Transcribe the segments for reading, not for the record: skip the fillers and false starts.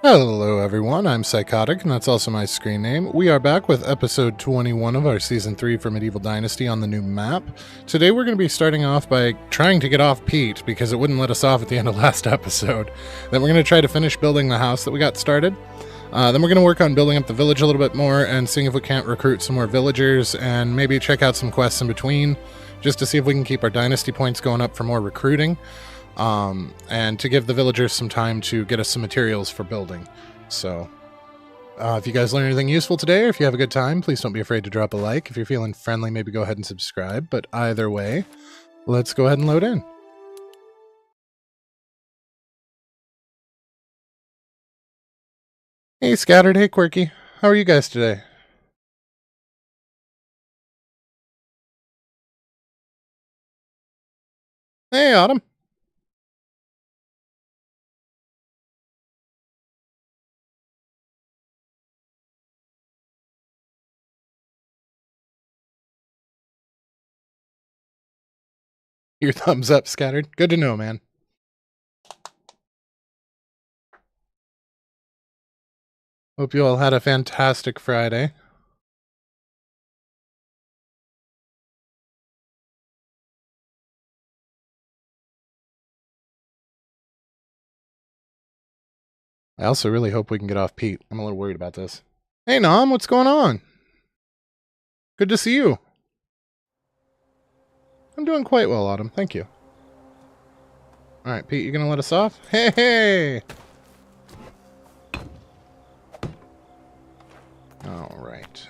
Hello everyone, I'm Psychotic, and that's also my screen name. We are back with episode 21 of our Season 3 for Medieval Dynasty on the new map. Today we're going to be starting off by trying to get off Pete, because it wouldn't let us off at the end of last episode. Then we're going to try to finish building the house that we got started. Then we're going to work on building up the village a little bit more, and seeing if we can't recruit some more villagers, and maybe check out some quests in between, just to see if we can keep our Dynasty points going up for more recruiting. And to give the villagers some time to get us some materials for building. So, if you guys learn anything useful today, or if you have a good time, please don't be afraid to drop a like. If you're feeling friendly, maybe go ahead and subscribe. But either way, let's go ahead and load in. Hey, Scattered. Hey, Quirky. How are you guys today? Hey, Autumn. Your thumbs up, Scattered. Good to know, man. Hope you all had a fantastic Friday. I also really hope we can get off Pete. I'm a little worried about this. Hey, Nom, what's going on? Good to see you. I'm doing quite well, Autumn. Thank you. Alright, Pete, you gonna let us off? Hey, hey! Alright.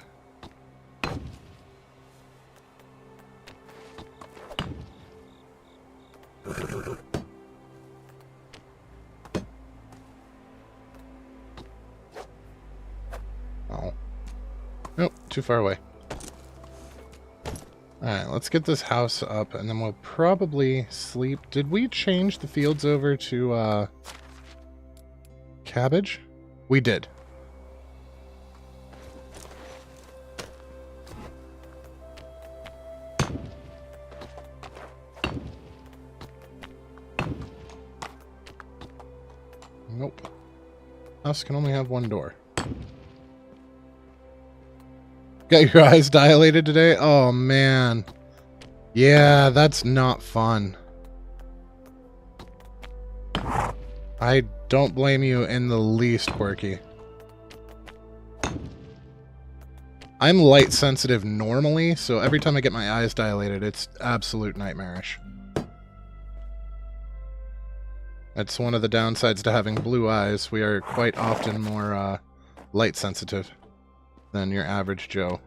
Oh. Nope, too far away. Alright, let's get this house up, and then we'll probably sleep. Did we change the fields over to, cabbage? We did. Nope. House can only have one door. Got your eyes dilated today? Oh, man. Yeah, that's not fun. I don't blame you in the least, Quirky. I'm light sensitive normally, so every time I get my eyes dilated, it's absolute nightmarish. That's one of the downsides to having blue eyes. We are quite often more light sensitive than your average Joe.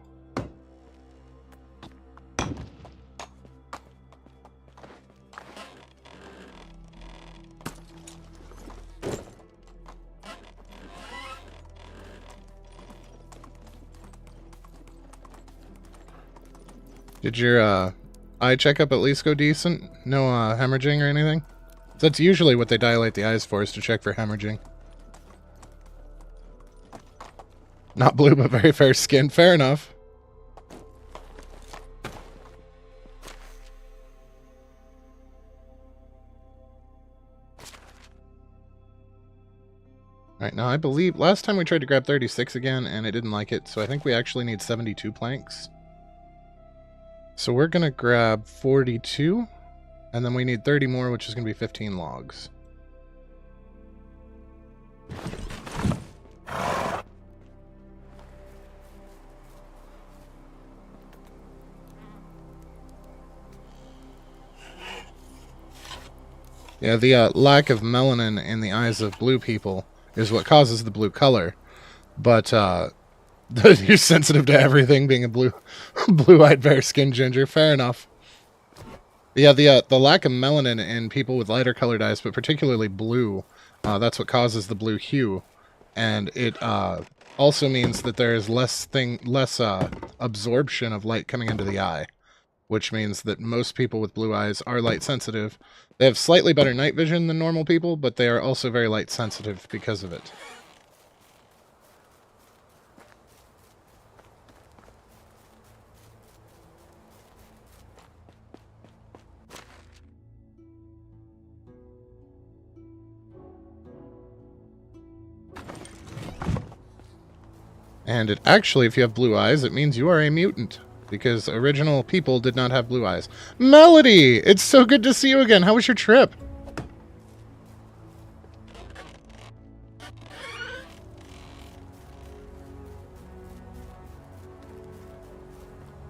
Did your eye checkup at least go decent? No hemorrhaging or anything? That's usually what they dilate the eyes for, is to check for hemorrhaging. Not blue, but very fair skin. Fair enough. Alright, now I believe last time we tried to grab 36 again, and it didn't like it, so I think we actually need 72 planks. So we're going to grab 42, and then we need 30 more, which is going to be 15 logs. Yeah, the lack of melanin in the eyes of blue people is what causes the blue color. But you're sensitive to everything, being a blue-eyed bare-skinned ginger. Fair enough. Yeah, the lack of melanin in people with lighter colored eyes, but particularly blue, that's what causes the blue hue. And it also means that there is less absorption of light coming into the eye, which means that most people with blue eyes are light sensitive. They have slightly better night vision than normal people, but they are also very light sensitive because of it. And it actually, if you have blue eyes, it means you are a mutant. Because original people did not have blue eyes. Melody! It's so good to see you again. How was your trip?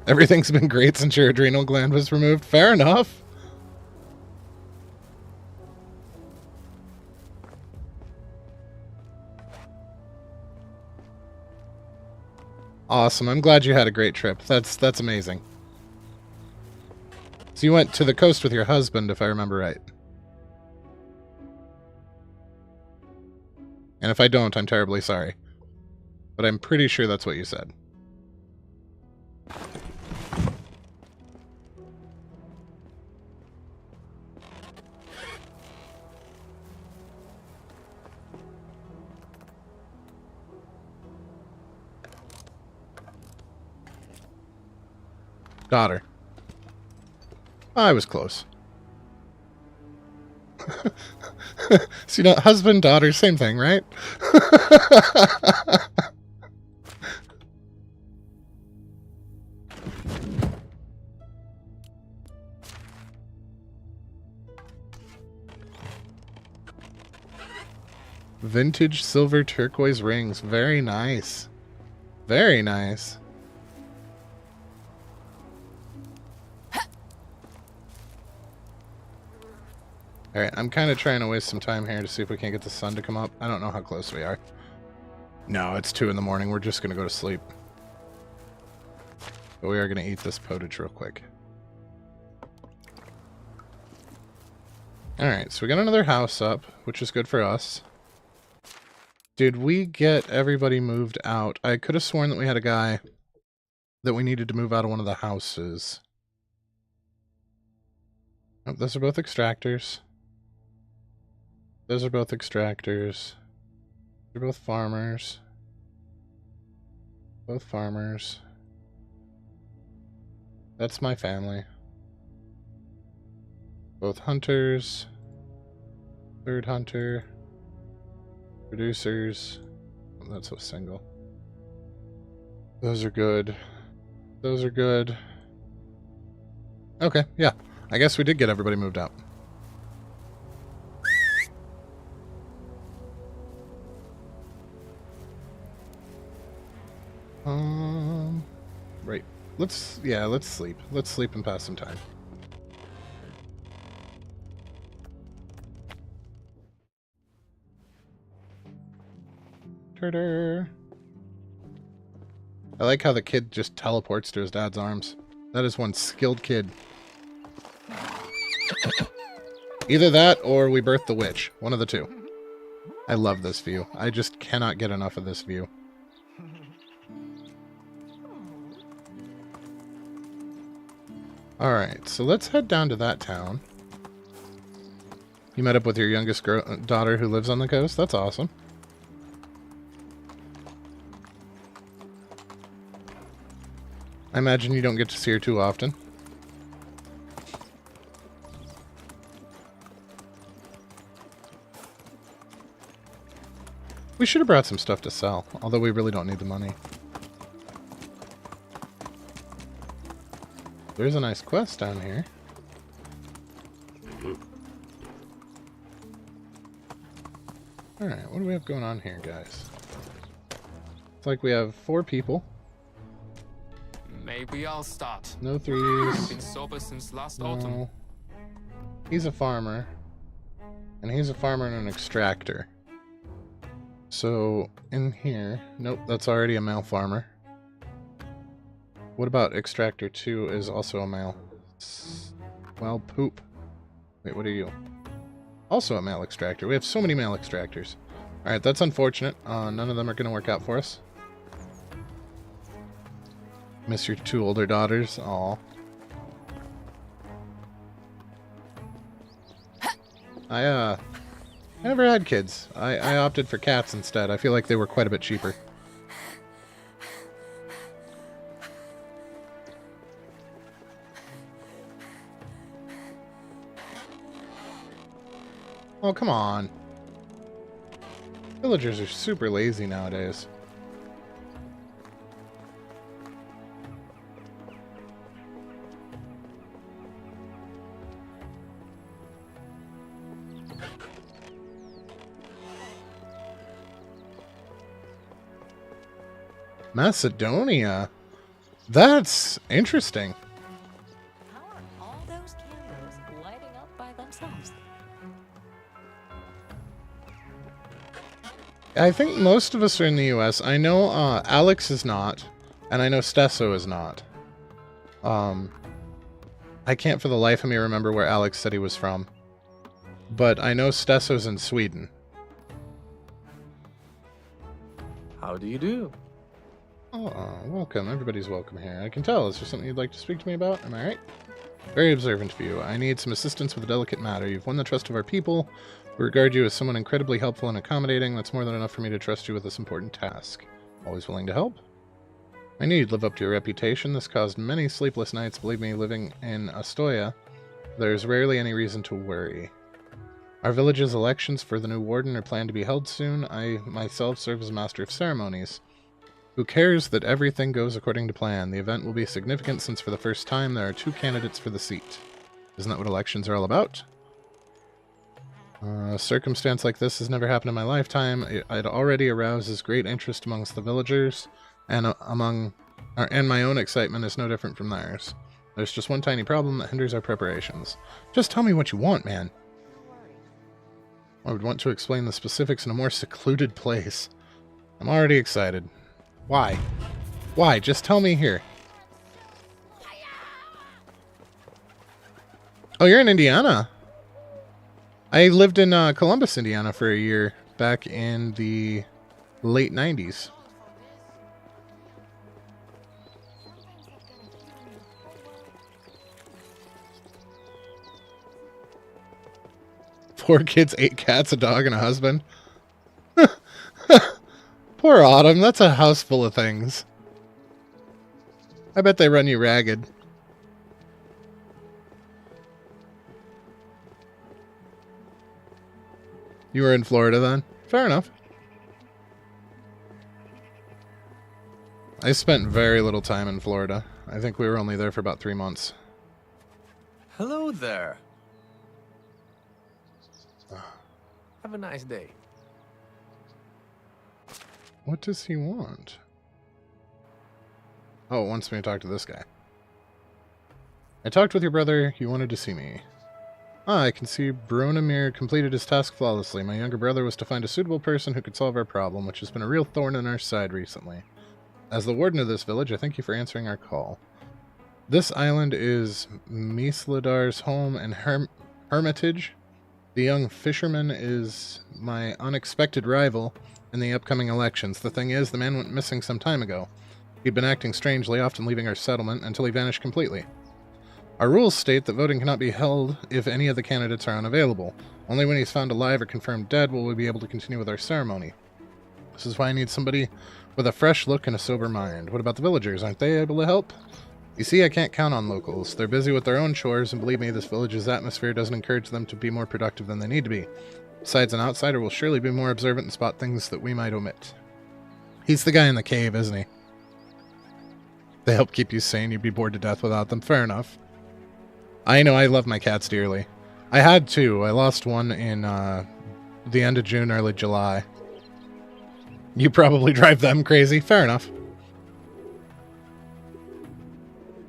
Everything's been great since your adrenal gland was removed. Fair enough. Awesome. I'm glad you had a great trip. That's amazing. So you went to the coast with your husband, if I remember right. And if I don't, I'm terribly sorry. But I'm pretty sure that's what you said. Daughter. I was close. So, you know, husband, daughter, same thing, right? Vintage silver turquoise rings. Very nice. Very nice. Alright, I'm kind of trying to waste some time here to see if we can't get the sun to come up. I don't know how close we are. No, it's 2 in the morning. We're just going to go to sleep. But we are going to eat this potage real quick. Alright, so we got another house up, which is good for us. Did we get everybody moved out? I could have sworn that we had a guy that we needed to move out of one of the houses. Oh, those are both extractors. Those are both extractors. They're both farmers. Both farmers. That's my family. Both hunters. Third hunter. Producers. Oh, that's a single. Those are good. Those are good. Okay, yeah. I guess we did get everybody moved out. Right. Let's sleep. Let's sleep and pass some time. Turtle. I like how the kid just teleports to his dad's arms. That is one skilled kid. Either that or we birthed the witch. One of the two. I love this view. I just cannot get enough of this view. Alright, so let's head down to that town. You met up with your youngest daughter who lives on the coast? That's awesome. I imagine you don't get to see her too often. We should have brought some stuff to sell, although we really don't need the money. There's a nice quest down here. Alright, what do we have going on here, guys? It's like we have 4 people. Maybe I'll start. No threes. I've been sober since last autumn. He's a farmer. And he's a farmer and an extractor. So, in here... Nope, that's already a male farmer. What about extractor 2 is also a male? Well, poop. Wait, what are you? Also a male extractor. We have so many male extractors. Alright, that's unfortunate. None of them are going to work out for us. Miss your 2 older daughters. Aw. I never had kids. I opted for cats instead. I feel like they were quite a bit cheaper. Oh, come on. Villagers are super lazy nowadays. Macedonia. That's interesting. How are all those candles lighting up by themselves? I think most of us are in the US. I know Alex is not, and I know Stesso is not. I can't for the life of me remember where Alex said he was from. But I know Stesso's in Sweden. How do you do? Oh, welcome. Everybody's welcome here. I can tell. Is there something you'd like to speak to me about? Am I right? Very observant of you. I need some assistance with a delicate matter. You've won the trust of our people. We regard you as someone incredibly helpful and accommodating. That's more than enough for me to trust you with this important task. Always willing to help? I knew you'd live up to your reputation. This caused many sleepless nights. Believe me, living in Astoria, there's rarely any reason to worry. Our village's elections for the new warden are planned to be held soon. I myself serve as master of ceremonies. Who cares that everything goes according to plan? The event will be significant since for the first time there are 2 candidates for the seat. Isn't that what elections are all about? A circumstance like this has never happened in my lifetime. It already arouses great interest amongst the villagers, and and my own excitement is no different from theirs. There's just one tiny problem that hinders our preparations. Just tell me what you want, man. I would want to explain the specifics in a more secluded place. I'm already excited. Why? Why? Just tell me here. Oh, you're in Indiana. I lived in Columbus, Indiana for a year back in the late 90s. Four kids, 8 cats, a dog, and a husband. Poor Autumn, that's a house full of things. I bet they run you ragged. You were in Florida then? Fair enough. I spent very little time in Florida. I think we were only there for about 3 months. Hello there. Have a nice day. What does he want? Oh, it wants me to talk to this guy. I talked with your brother. He wanted to see me. Ah, I can see Bronimir completed his task flawlessly. My younger brother was to find a suitable person who could solve our problem, which has been a real thorn in our side recently. As the warden of this village, I thank you for answering our call. This island is Misladar's home and hermitage. The young fisherman is my unexpected rival in the upcoming elections. The thing is, the man went missing some time ago. He'd been acting strangely, often leaving our settlement, until he vanished completely. Our rules state that voting cannot be held if any of the candidates are unavailable. Only when he's found alive or confirmed dead will we be able to continue with our ceremony. This is why I need somebody with a fresh look and a sober mind. What about the villagers? Aren't they able to help? You see, I can't count on locals. They're busy with their own chores, and believe me, this village's atmosphere doesn't encourage them to be more productive than they need to be. Besides, an outsider will surely be more observant and spot things that we might omit. He's the guy in the cave, isn't he? They help keep you sane. You'd be bored to death without them. Fair enough. I know, I love my cats dearly. I had 2. I lost one in the end of June, early July. You probably drive them crazy. Fair enough.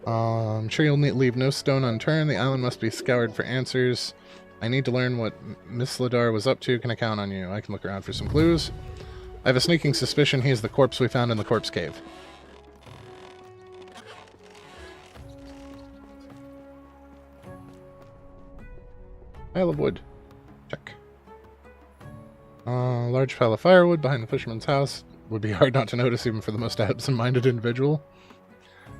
I'm sure you'll leave no stone unturned. The island must be scoured for answers. I need to learn what Misladar was up to. Can I count on you? I can look around for some clues. I have a sneaking suspicion he's the corpse we found in the corpse cave. Pile of wood. Check. Large pile of firewood behind the fisherman's house. Would be hard not to notice even for the most absent-minded individual.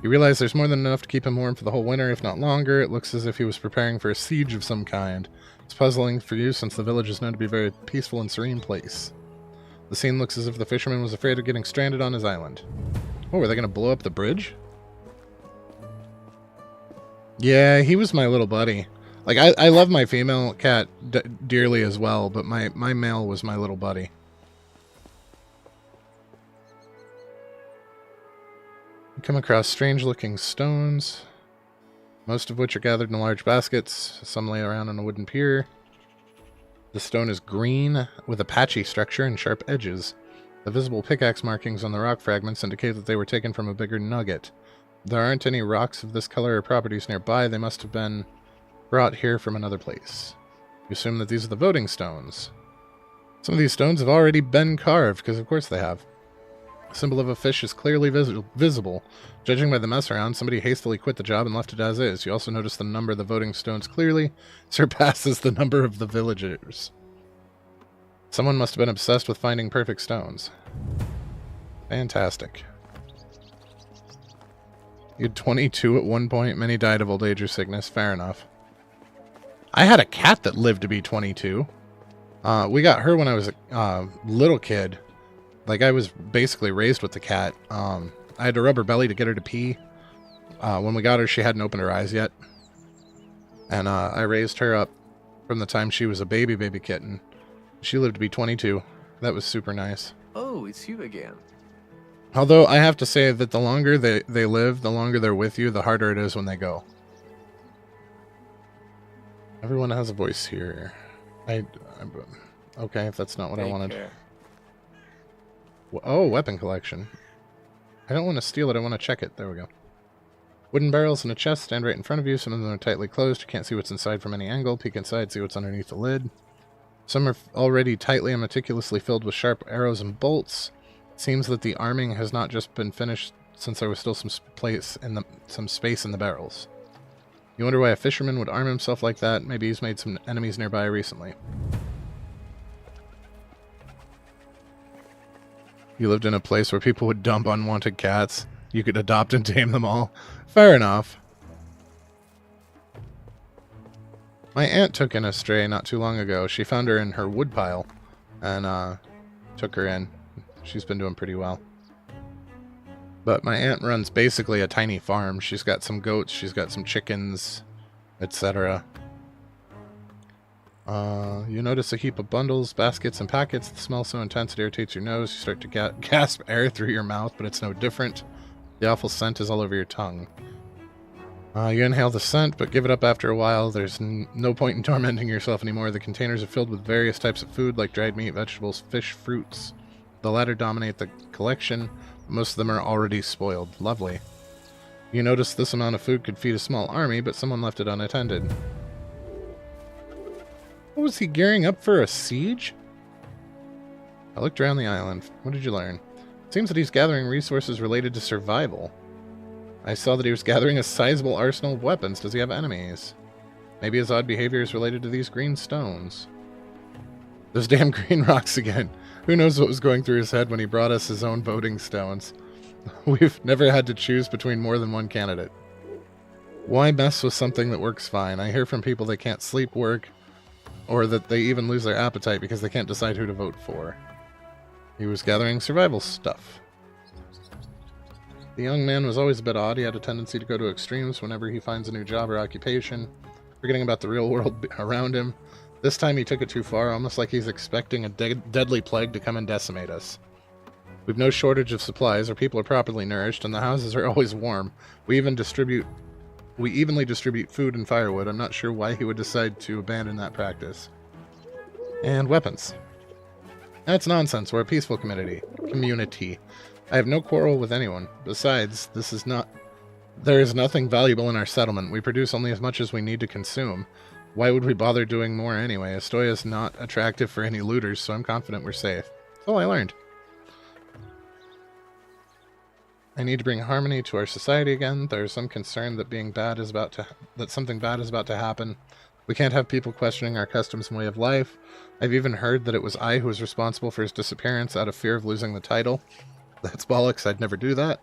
You realize there's more than enough to keep him warm for the whole winter, if not longer. It looks as if he was preparing for a siege of some kind. It's puzzling for you since the village is known to be a very peaceful and serene place. The scene looks as if the fisherman was afraid of getting stranded on his island. Oh, are they going to blow up the bridge? Yeah, he was my little buddy. Like, I love my female cat dearly as well, but my male was my little buddy. You come across strange-looking stones, most of which are gathered in large baskets. Some lay around on a wooden pier. The stone is green, with a patchy structure and sharp edges. The visible pickaxe markings on the rock fragments indicate that they were taken from a bigger nugget. There aren't any rocks of this color or properties nearby. They must have been brought here from another place. You assume that these are the voting stones. Some of these stones have already been carved, because of course they have. The symbol of a fish is clearly visible. Judging by the mess around, somebody hastily quit the job and left it as is. You also notice the number of the voting stones clearly surpasses the number of the villagers. Someone must have been obsessed with finding perfect stones. Fantastic. You had 22 at one point. Many died of old age or sickness. Fair enough. I had a cat that lived to be 22. We got her when I was a little kid. Like, I was basically raised with the cat. I had to rub her belly to get her to pee. When we got her, she hadn't opened her eyes yet. And I raised her up from the time she was a baby kitten. She lived to be 22. That was super nice. Oh, it's you again. Although, I have to say that the longer they live, the longer they're with you, the harder it is when they go. Everyone has a voice here. Okay, if that's not what I wanted. Care. Oh, weapon collection. I don't want to steal it, I want to check it. There we go. Wooden barrels in a chest stand right in front of you. Some of them are tightly closed. You can't see what's inside from any angle. Peek inside, see what's underneath the lid. Some are already tightly and meticulously filled with sharp arrows and bolts. It seems that the arming has not just been finished since there was still some space in the barrels. You wonder why a fisherman would arm himself like that. Maybe he's made some enemies nearby recently. You lived in a place where people would dump unwanted cats. You could adopt and tame them all. Fair enough. My aunt took in a stray not too long ago. She found her in her woodpile and took her in. She's been doing pretty well. But my aunt runs basically a tiny farm. She's got some goats, she's got some chickens, etc. You notice a heap of bundles, baskets, and packets. The smell so intense it irritates your nose. You start to gasp air through your mouth, but it's no different. The awful scent is all over your tongue. You inhale the scent, but give it up after a while. There's no point in tormenting yourself anymore. The containers are filled with various types of food, like dried meat, vegetables, fish, fruits. The latter dominate the collection. Most of them are already spoiled. Lovely. You notice this amount of food could feed a small army, but someone left it unattended. What, was he gearing up for a siege? I looked around the island. What did you learn? It seems that he's gathering resources related to survival. I saw that he was gathering a sizable arsenal of weapons. Does he have enemies? Maybe his odd behavior is related to these green stones. Those damn green rocks again. Who knows what was going through his head when he brought us his own voting stones. We've never had to choose between more than one candidate. Why mess with something that works fine? I hear from people they can't sleep, work, or that they even lose their appetite because they can't decide who to vote for. He was gathering survival stuff. The young man was always a bit odd. He had a tendency to go to extremes whenever he finds a new job or occupation, forgetting about the real world around him. This time he took it too far, almost like he's expecting a deadly plague to come and decimate us. We've no shortage of supplies, our people are properly nourished, and the houses are always warm. We evenly distribute food and firewood. I'm not sure why he would decide to abandon that practice. And weapons. That's nonsense. We're a peaceful community. I have no quarrel with anyone. Besides, there is nothing valuable in our settlement. We produce only as much as we need to consume. Why would we bother doing more anyway? Astoya is not attractive for any looters, so I'm confident we're safe. That's all I learned. I need to bring harmony to our society again. There's some concern that something bad is about to happen. We can't have people questioning our customs and way of life. I've even heard that it was I who was responsible for his disappearance out of fear of losing the title. That's bollocks. I'd never do that.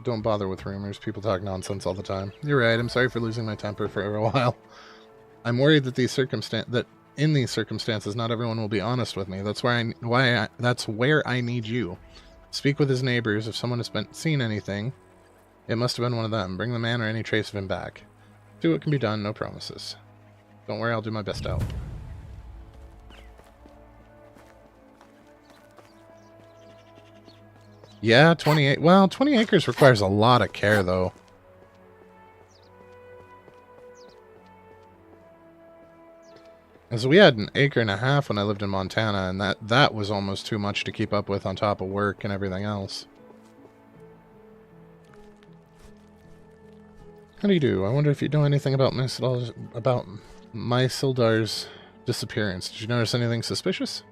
Don't bother with rumors. People talk nonsense all the time. You're right. I'm sorry for losing my temper for a while. I'm worried that in these circumstances, not everyone will be honest with me. That's where I need you. Speak with his neighbors. If someone has seen anything, it must have been one of them. Bring the man or any trace of him back. Do what can be done. No promises. Don't worry. I'll do my best to help. Yeah, 28. Well, 20 acres requires a lot of care, though. As we had an acre and a half when I lived in Montana, and that was almost too much to keep up with on top of work and everything else. How do you do? I wonder if you know anything about Mysildar's disappearance. Did you notice anything suspicious?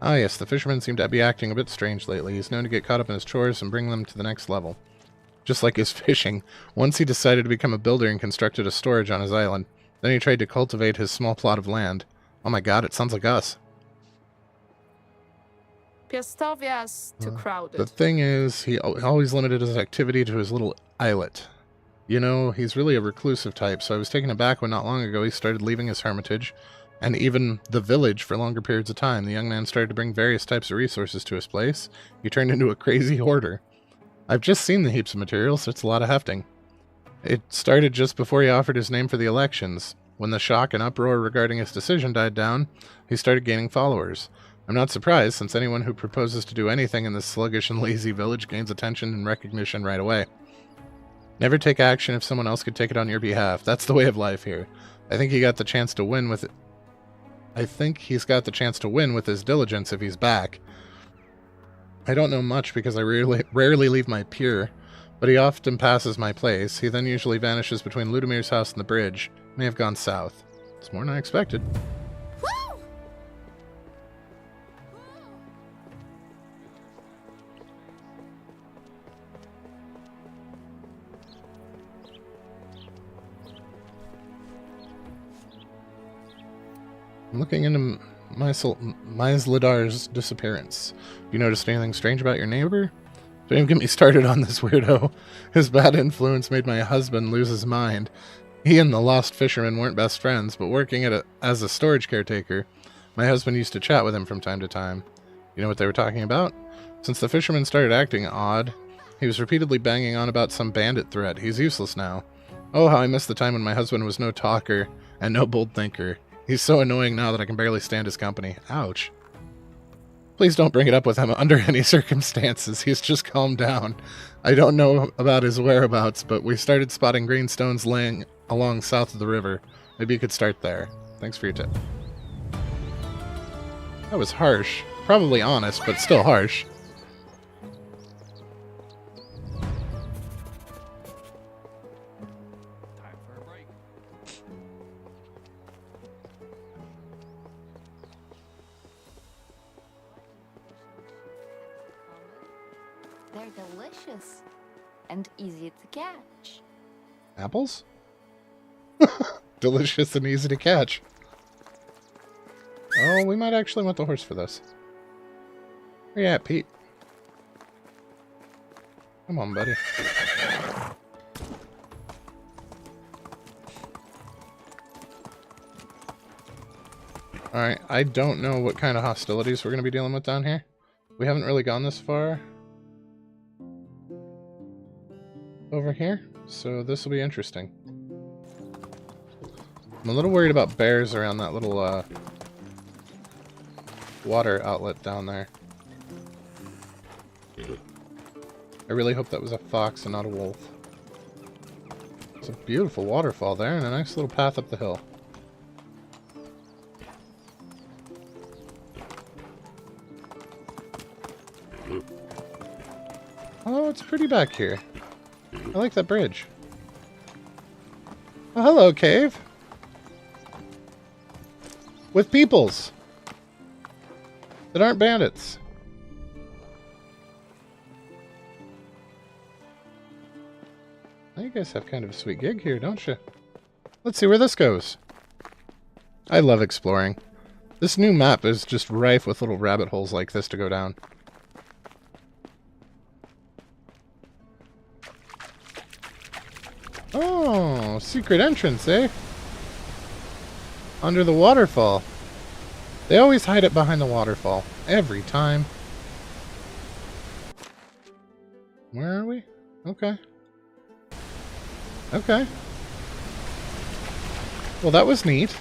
Ah yes, the fisherman seemed to be acting a bit strange lately. He's known to get caught up in his chores and bring them to the next level. Just like his fishing. Once he decided to become a builder and constructed a storage on his island. Then he tried to cultivate his small plot of land. Oh my god, it sounds like us. Piastovia's too crowded. The thing is, he always limited his activity to his little islet. You know, he's really a reclusive type, so I was taken aback when not long ago he started leaving his hermitage, and even the village for longer periods of time. The young man started to bring various types of resources to his place. He turned into a crazy hoarder. I've just seen the heaps of materials, so it's a lot of hefting. It started just before he offered his name for the elections. When the shock and uproar regarding his decision died down, he started gaining followers. I'm not surprised, since anyone who proposes to do anything in this sluggish and lazy village gains attention and recognition right away. Never take action if someone else could take it on your behalf. That's the way of life here. I think he's got the chance to win with his diligence if he's back. I don't know much because I rarely leave my pier, but he often passes my place. He then usually vanishes between Ludomir's house and the bridge. May have gone south. It's more than I expected. I'm looking into Mysildar's disappearance. You noticed anything strange about your neighbor? Don't even get me started on this weirdo. His bad influence made my husband lose his mind. He and the lost fisherman weren't best friends, but working as a storage caretaker, my husband used to chat with him from time to time. You know what they were talking about? Since the fisherman started acting odd, he was repeatedly banging on about some bandit threat. He's useless now. Oh, how I miss the time when my husband was no talker and no bold thinker. He's so annoying now that I can barely stand his company. Ouch. Please don't bring it up with him under any circumstances. He's just calmed down. I don't know about his whereabouts, but we started spotting green stones laying along south of the river. Maybe you could start there. Thanks for your tip. That was harsh. Probably honest, but still harsh. Time for a break. They're delicious and easy to catch. Apples? Delicious and easy to catch. Oh, we might actually want the horse for this. Where you at, Pete? Come on, buddy. Alright, I don't know what kind of hostilities we're going to be dealing with down here. We haven't really gone this far over here, so this will be interesting. I'm a little worried about bears around that little water outlet down there. I really hope that was a fox and not a wolf. It's a beautiful waterfall there and a nice little path up the hill. Oh, it's pretty back here. I like that bridge. Oh, hello, cave. With peoples that aren't bandits. Now you guys have kind of a sweet gig here, don't you? Let's see where this goes. I love exploring. This new map is just rife with little rabbit holes like this to go down. Oh, secret entrance, eh? Under the waterfall. They always hide it behind the waterfall. Every time. Where are we? Okay. Okay. Well, that was neat.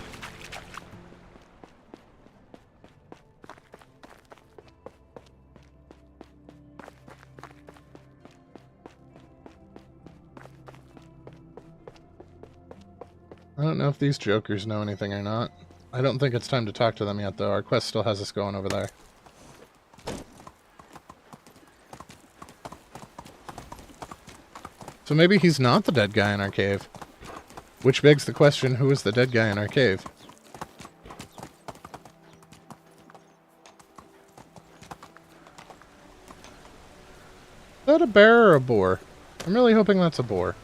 I don't know if these jokers know anything or not. I don't think it's time to talk to them yet, though. Our quest still has us going over there. So maybe he's not the dead guy in our cave. Which begs the question, who is the dead guy in our cave? Is that a bear or a boar? I'm really hoping that's a boar.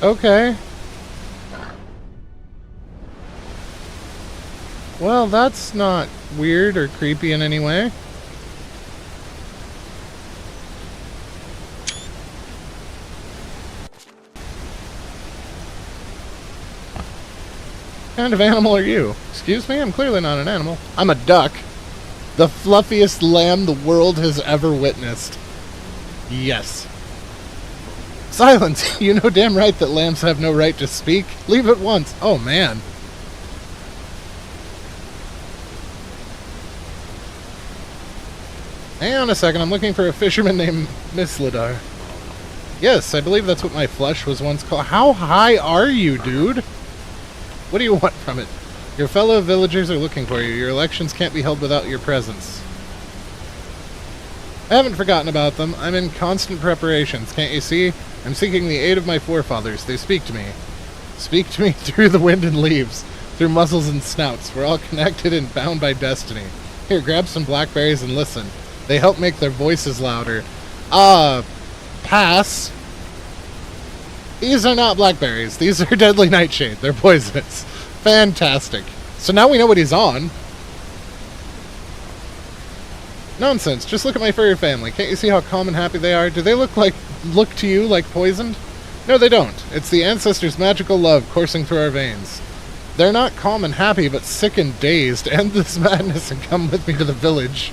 Okay. Well, that's not weird or creepy in any way. What kind of animal are you? Excuse me? I'm clearly not an animal. I'm a duck. The fluffiest lamb the world has ever witnessed. Yes. Silence! You know damn right that lambs have no right to speak. Leave at once. Oh, man. Hang on a second. I'm looking for a fisherman named Misladar. Yes, I believe that's what my flesh was once called. How high are you, dude? What do you want from it? Your fellow villagers are looking for you. Your elections can't be held without your presence. I haven't forgotten about them. I'm in constant preparations. Can't you see? I'm seeking the aid of my forefathers. They speak to me. Speak to me through the wind and leaves, through muzzles and snouts. We're all connected and bound by destiny. Here, grab some blackberries and listen. They help make their voices louder. Pass. These are not blackberries. These are deadly nightshade. They're poisonous. Fantastic. So now we know what he's on. Nonsense. Just look at my furry family. Can't you see how calm and happy they are? Do they look to you like poisoned? No, they don't. It's the ancestors' magical love coursing through our veins. They're not calm and happy, but sick and dazed. End this madness and come with me to the village.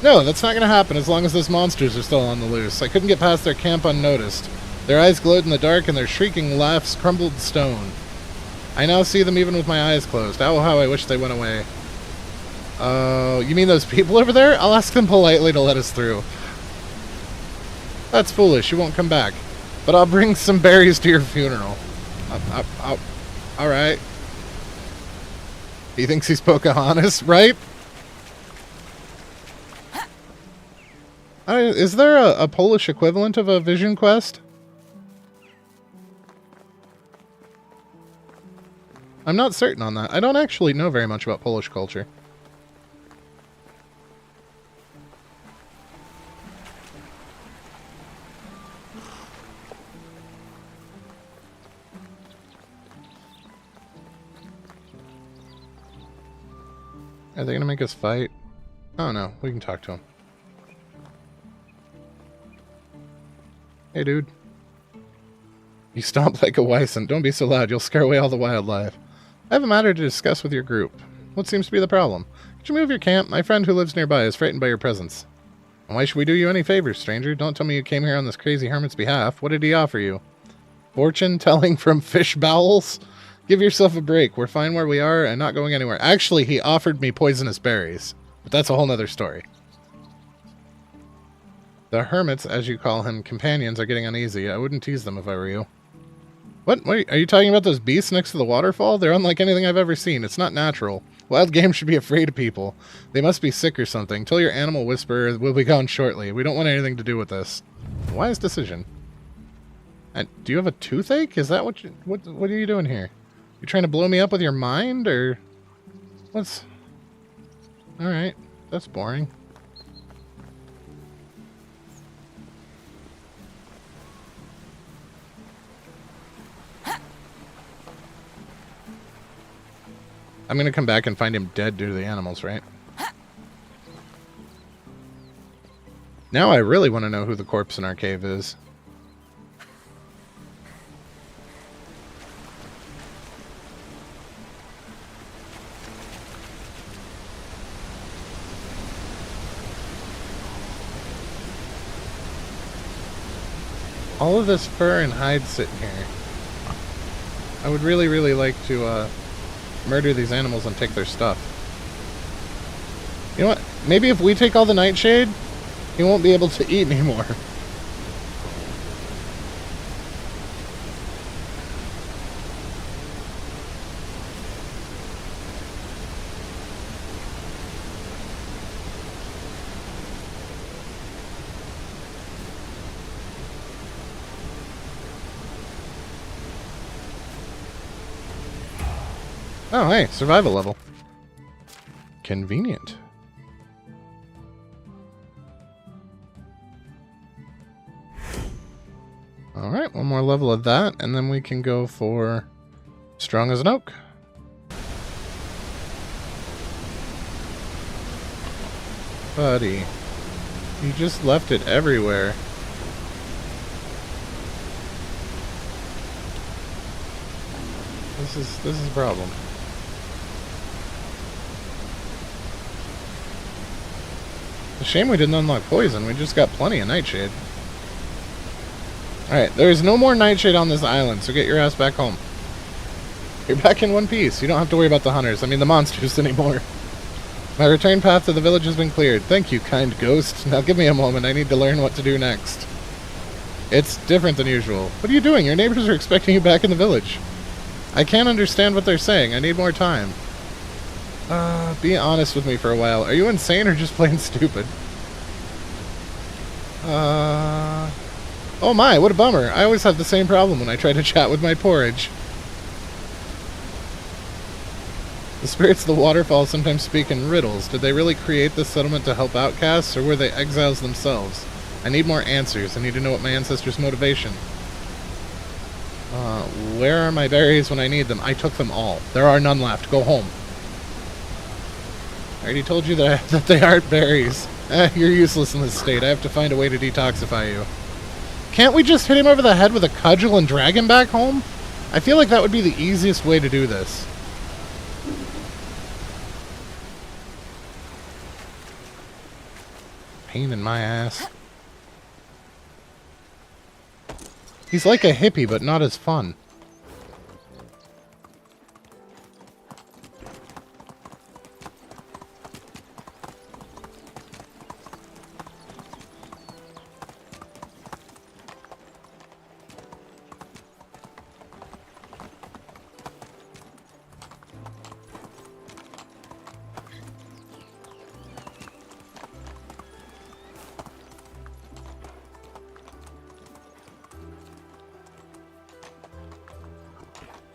No, that's not going to happen as long as those monsters are still on the loose. I couldn't get past their camp unnoticed. Their eyes glowed in the dark, and their shrieking laughs crumbled stone. I now see them even with my eyes closed. Oh, how I wish they went away. You mean those people over there? I'll ask them politely to let us through. That's foolish. You won't come back. But I'll bring some berries to your funeral. Alright. He thinks he's Pocahontas, right? Is there a Polish equivalent of a vision quest? I'm not certain on that. I don't actually know very much about Polish culture. Are they going to make us fight? Oh no, we can talk to him. Hey dude. You stomp like a Wyson. Don't be so loud, you'll scare away all the wildlife. I have a matter to discuss with your group. What seems to be the problem? Could you move your camp? My friend who lives nearby is frightened by your presence. And why should we do you any favors, stranger? Don't tell me you came here on this crazy hermit's behalf. What did he offer you? Fortune telling from fish bowels? Give yourself a break. We're fine where we are and not going anywhere. Actually, he offered me poisonous berries. But that's a whole nother story. The hermits, as you call him, companions, are getting uneasy. I wouldn't tease them if I were you. What? Wait, are you talking about those beasts next to the waterfall? They're unlike anything I've ever seen. It's not natural. Wild game should be afraid of people. They must be sick or something. Tell your animal whisperer we'll be gone shortly. We don't want anything to do with this. Wise decision. And do you have a toothache? Is that what are you doing here? You trying to blow me up with your mind, or what's... Alright, that's boring. I'm gonna come back and find him dead due to the animals, right? Now I really want to know who the corpse in our cave is. All of this fur and hide sitting here. I would really, really like to murder these animals and take their stuff. You know what? Maybe if we take all the nightshade, he won't be able to eat anymore. Oh, hey, survival level. Convenient. Alright, one more level of that, and then we can go for strong as an oak. Buddy, you just left it everywhere. This is a problem. It's a shame we didn't unlock poison. We just got plenty of nightshade. Alright, there's no more nightshade on this island, so get your ass back home. You're back in one piece. You don't have to worry about the hunters. I mean, the monsters anymore. My return path to the village has been cleared. Thank you, kind ghost. Now give me a moment. I need to learn what to do next. It's different than usual. What are you doing? Your neighbors are expecting you back in the village. I can't understand what they're saying. I need more time. Be honest with me for a while. Are you insane or just plain stupid? Oh my, what a bummer. I always have the same problem when I try to chat with my porridge. The spirits of the waterfall sometimes speak in riddles. Did they really create this settlement to help outcasts, or were they exiles themselves? I need more answers. I need to know what my ancestors' motivation. Where are my berries when I need them? I took them all. There are none left. Go home. I already told you that they aren't berries. You're useless in this state. I have to find a way to detoxify you. Can't we just hit him over the head with a cudgel and drag him back home? I feel like that would be the easiest way to do this. Pain in my ass. He's like a hippie, but not as fun.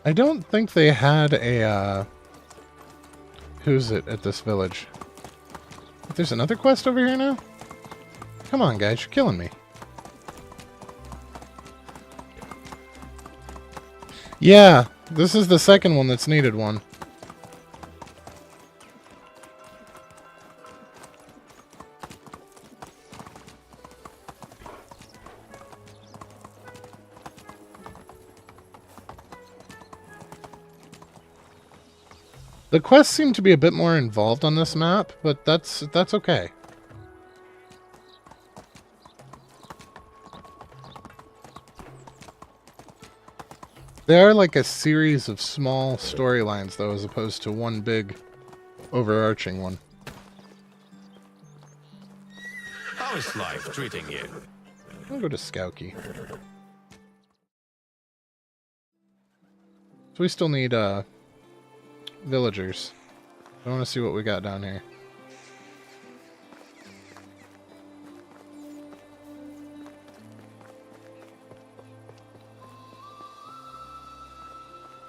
I don't think they had a, who's it at this village? There's another quest over here now? Come on, guys, you're killing me. Yeah, this is the second one that's needed one. The quests seem to be a bit more involved on this map, but that's okay. They are like a series of small storylines, though, as opposed to one big, overarching one. How is life treating you? I'll go to Skouki. So we still need, villagers. I want to see what we got down here.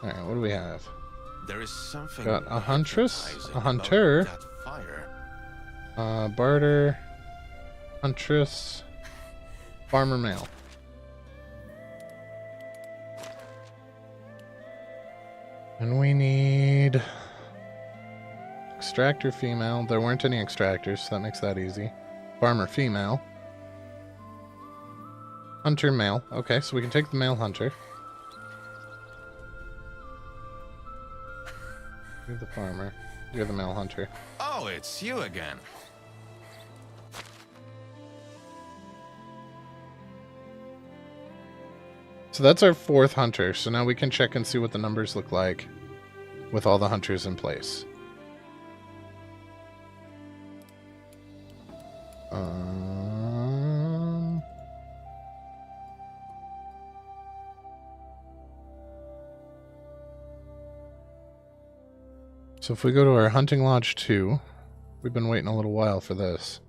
Alright, what do we have? There is something. Got a huntress, a hypnotizing hunter, about that fire. barter, huntress, farmer male. And we need extractor female. There weren't any extractors, so that makes that easy. Farmer female. Hunter male. Okay, so we can take the male hunter. You're the farmer. You're the male hunter. Oh, it's you again. So that's our 4th hunter. So now we can check and see what the numbers look like with all the hunters in place. So if we go to our hunting lodge 2, we've been waiting a little while for this.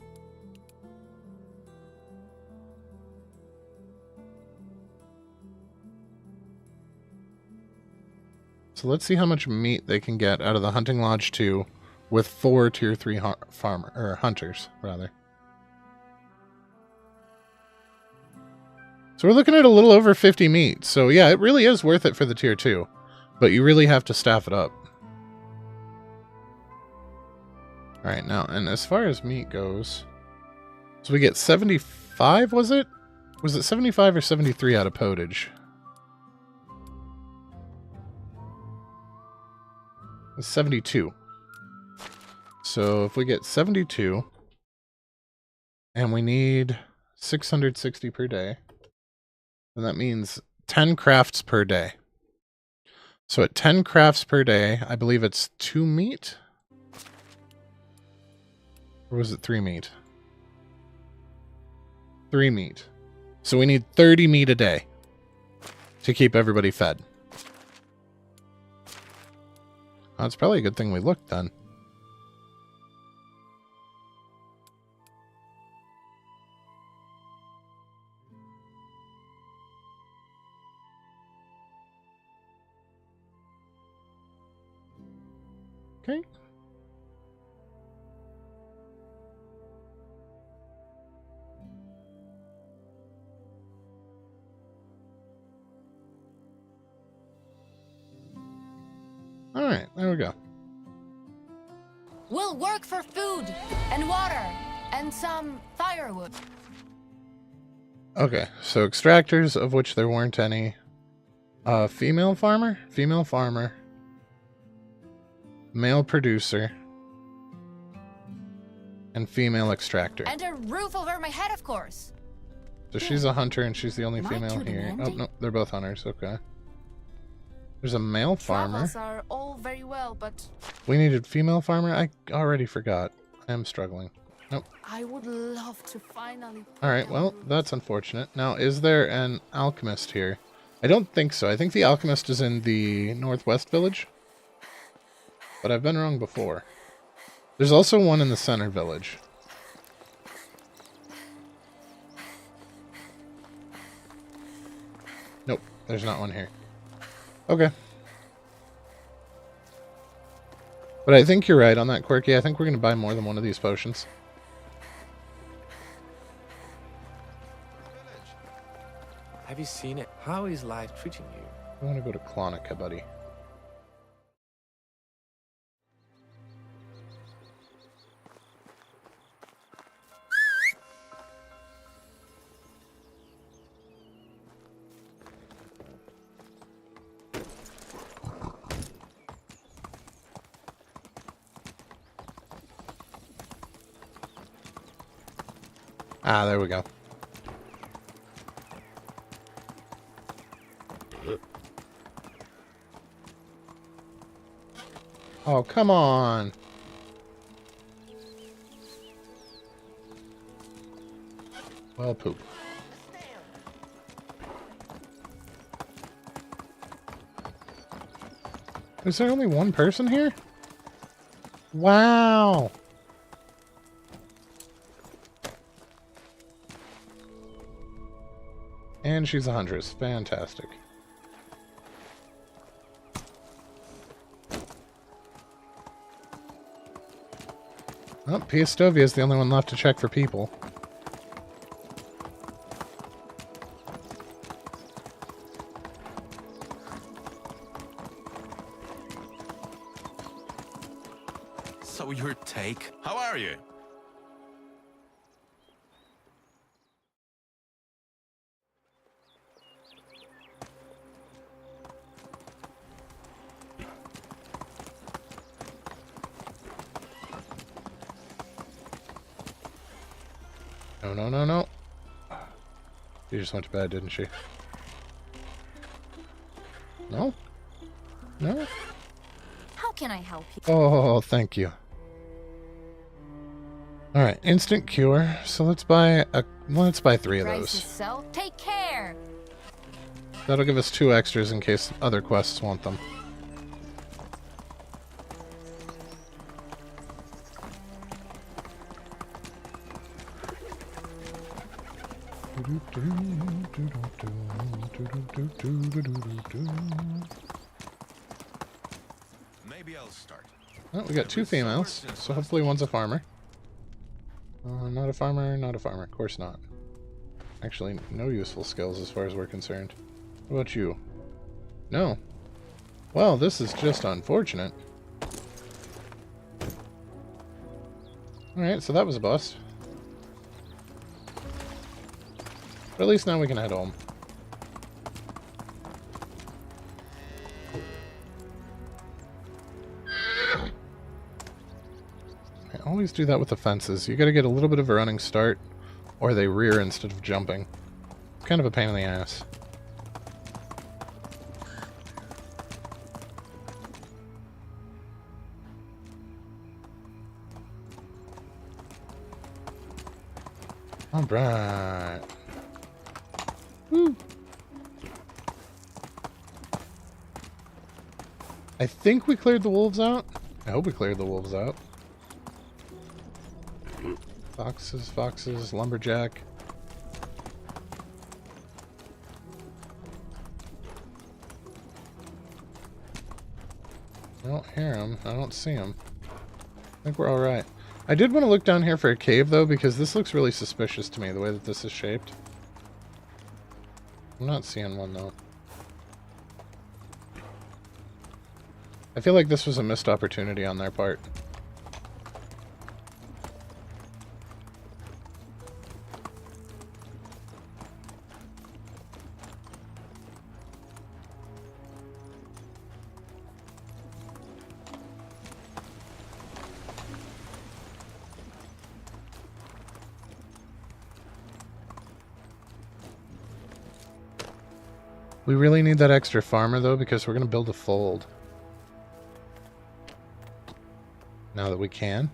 So let's see how much meat they can get out of the hunting lodge 2 with 4 tier 3 hunters, rather. So we're looking at a little over 50 meat. So yeah, it really is worth it for the tier 2, but you really have to staff it up. All right, now, and as far as meat goes, so we get 75, was it? Was it 75 or 73 out of potage? It's 72. So if we get 72, and we need 660 per day, then that means 10 crafts per day. So at 10 crafts per day, I believe it's 2 meat? Or was it 3 meat? 3 meat. So we need 30 meat a day to keep everybody fed. It's probably a good thing we looked then. Okay. All right, there we go. We'll work for food and water and some firewood. Okay, so extractors, of which there weren't any. Female farmer, male producer, and female extractor. And a roof over my head, of course. So she's a hunter and she's the only Am I female too here. Oh, demanding? no, they're both hunters, okay. There's a male farmer. Travels are all very well, but We needed female farmer? I already forgot. I am struggling. Nope. I would love to finally. Alright, well, that's unfortunate. Now, is there an alchemist here? I don't think so. I think the alchemist is in the northwest village. But I've been wrong before. There's also one in the center village. Nope, there's not one here. Okay. But I think you're right on that, Quirky. I think we're going to buy more than one of these potions. Have you seen it? How is life treating you? I want to go to Klonica, buddy. Ah, there we go. Oh, come on. Well, poop. Is there only one person here? Wow. And she's a huntress. Fantastic. Oh, Piastovia is the only one left to check for people. So your take? How are you? No, no, no, no. She just went to bed, didn't she? No? No? How can I help you? Oh, thank you. Alright, instant cure. So let's buy 3 of Prices those. so. Take care. That'll give us 2 extras in case other quests want them. Maybe I'll start. Oh, we got 2 females, so hopefully one's a farmer. Not a farmer, not a farmer. Of course not. Actually, no useful skills as far as we're concerned. What about you? No. Well, this is just unfortunate. Alright, so that was a bust. But at least now we can head home. I always do that with the fences. You gotta get a little bit of a running start, or they rear instead of jumping. It's kind of a pain in the ass. Alright. Woo! I think we cleared the wolves out. I hope we cleared the wolves out. Foxes, foxes, lumberjack. I don't hear him. I don't see him. I think we're alright. I did want to look down here for a cave, though, because this looks really suspicious to me, the way that this is shaped. I'm not seeing one, though. I feel like this was a missed opportunity on their part. We really need that extra farmer, though, because we're going to build a fold. Now that we can.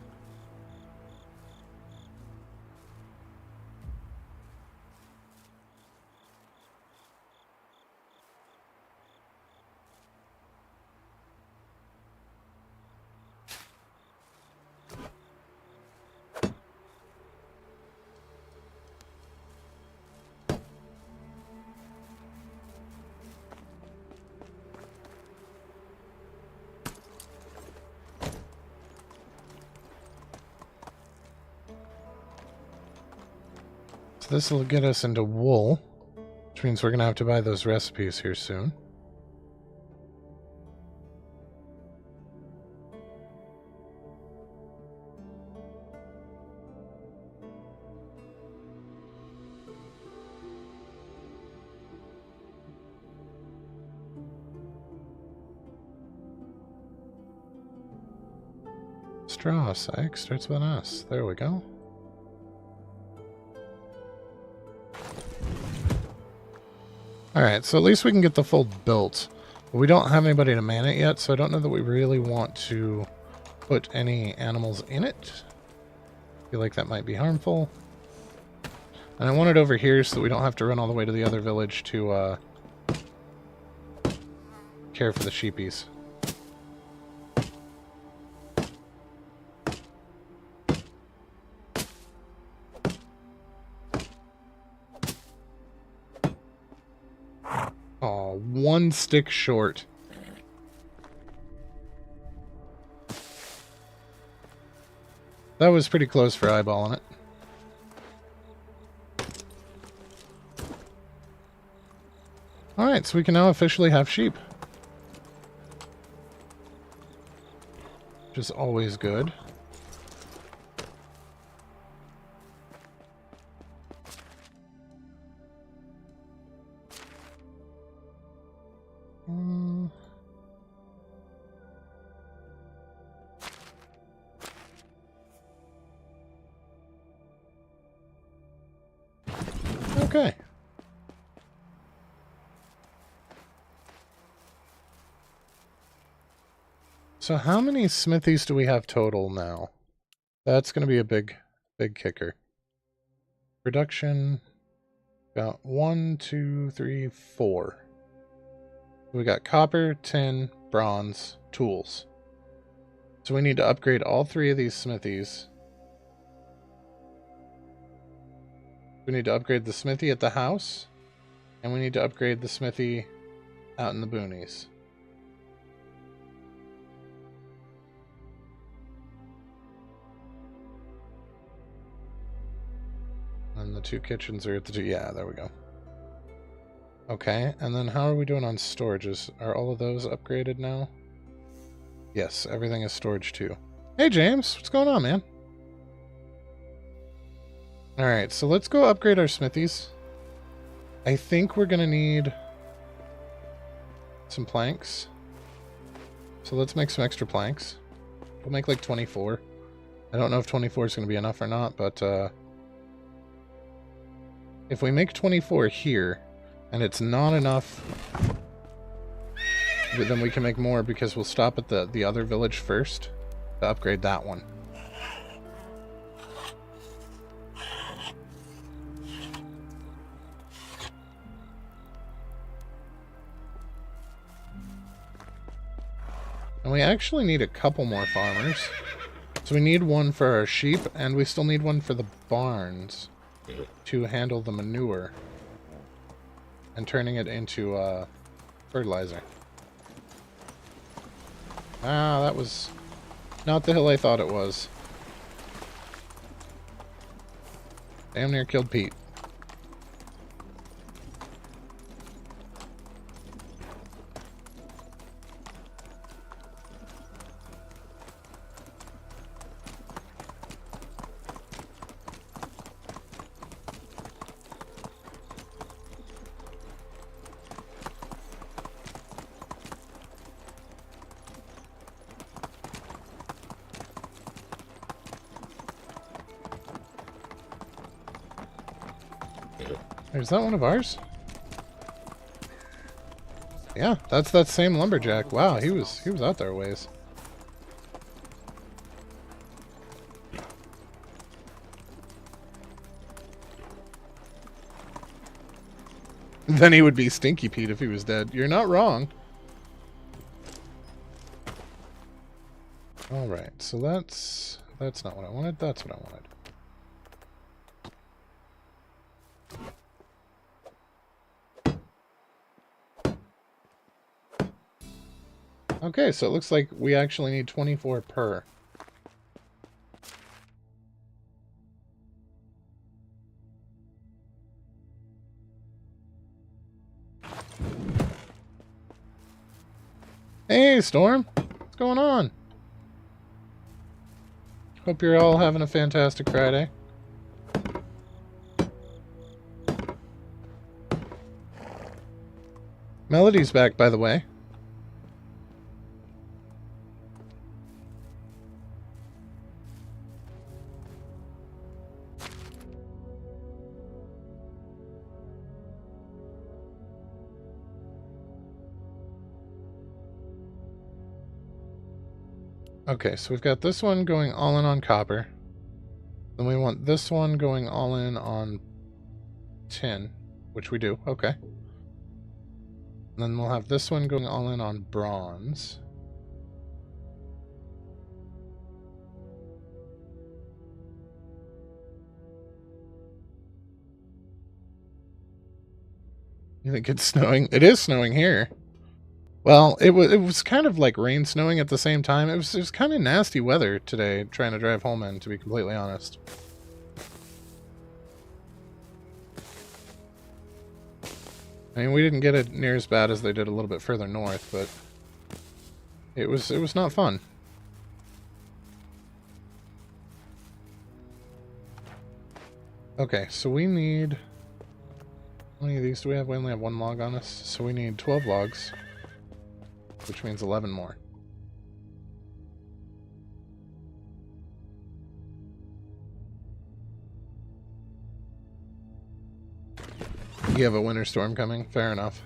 So this will get us into wool, which means we're going to have to buy those recipes here soon. Straw sack starts with an S. There we go. Alright, so at least we can get the fold built. But we don't have anybody to man it yet, so I don't know that we really want to put any animals in it. I feel like that might be harmful. And I want it over here so that we don't have to run all the way to the other village to care for the sheepies. Oh, 1 stick short. That was pretty close for eyeballing it. Alright, so we can now officially have sheep. Which is always good. Okay. So how many smithies do we have total now? That's going to be a big kicker. Production, got 1, 2, 3, 4. We got copper, tin, bronze, tools. So we need to upgrade all 3 of these smithies. We need to upgrade the smithy at the house, and we need to upgrade the smithy out in the boonies. And the 2 kitchens are at the 2. Yeah, there we go. Okay, and then how are we doing on storages? Are all of those upgraded now? Yes, everything is storage too. Hey James, what's going on, man? Alright, so let's go upgrade our smithies. I think we're gonna need some planks. So let's make some extra planks. We'll make like 24. I don't know if 24 is gonna be enough or not, but if we make 24 here, and it's not enough, then we can make more because we'll stop at the other village first to upgrade that one. And we actually need a couple more farmers. So we need one for our sheep, and we still need one for the barns to handle the manure and turning it into fertilizer. Ah, that was not the hill I thought it was. Damn near killed Pete. Is that one of ours? Yeah, that's that same lumberjack. Wow, he was out there a ways. Then he would be Stinky Pete if he was dead. You're not wrong. Alright, so that's not what I wanted. That's what I wanted. Okay, so it looks like we actually need 24 per. Hey, Storm! What's going on? Hope you're all having a fantastic Friday. Melody's back, by the way. Okay, so we've got this one going all in on copper. Then we want this one going all in on tin, which we do. Okay. And then we'll have this one going all in on bronze. You think it's snowing? It is snowing here. Well, it was kind of like rain snowing at the same time. It was kind of nasty weather today trying to drive home in, to be completely honest. I mean, we didn't get it near as bad as they did a little bit further north, but it was not fun. Okay, so we need... How many of these do we have? We only have 1 log on us, so we need 12 logs. Which means 11 more. You have a winter storm coming? Fair enough.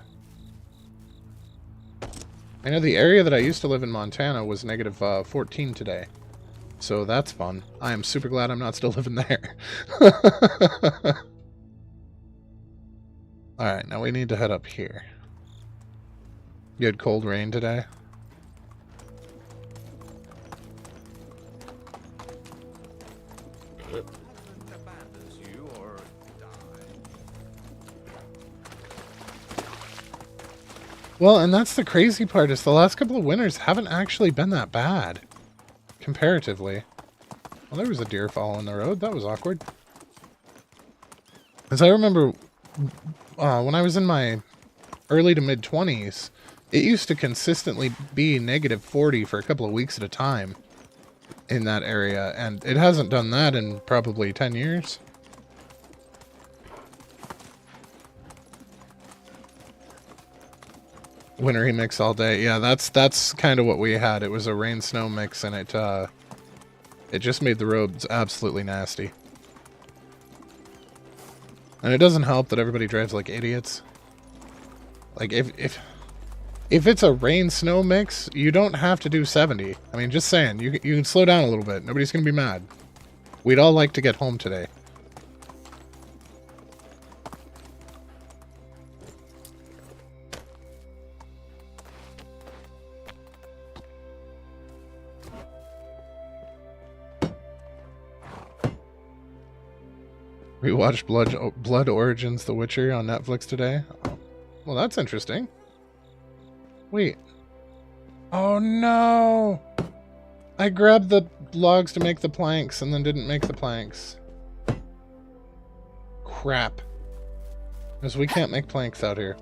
I know the area that I used to live in, Montana, was negative 14 today. So that's fun. I am super glad I'm not still living there. Alright, now we need to head up here. You had cold rain today? Well, and that's the crazy part, is the last couple of winters haven't actually been that bad. Comparatively. Well, there was a deer following the road. That was awkward. As I remember, when I was in my early to mid-20s, it used to consistently be negative 40 for a couple of weeks at a time in that area, and it hasn't done that in probably 10 years. Wintry mix all day. Yeah, that's kind of what we had. It was a rain-snow mix, and it just made the roads absolutely nasty. And it doesn't help that everybody drives like idiots. Like, if it's a rain-snow mix, you don't have to do 70. I mean, just saying, you can slow down a little bit. Nobody's going to be mad. We'd all like to get home today. We watched Blood Origins The Witcher on Netflix today. Oh, well, that's interesting. Wait. Oh, no! I grabbed the logs to make the planks and then didn't make the planks. Crap. Because we can't make planks out here.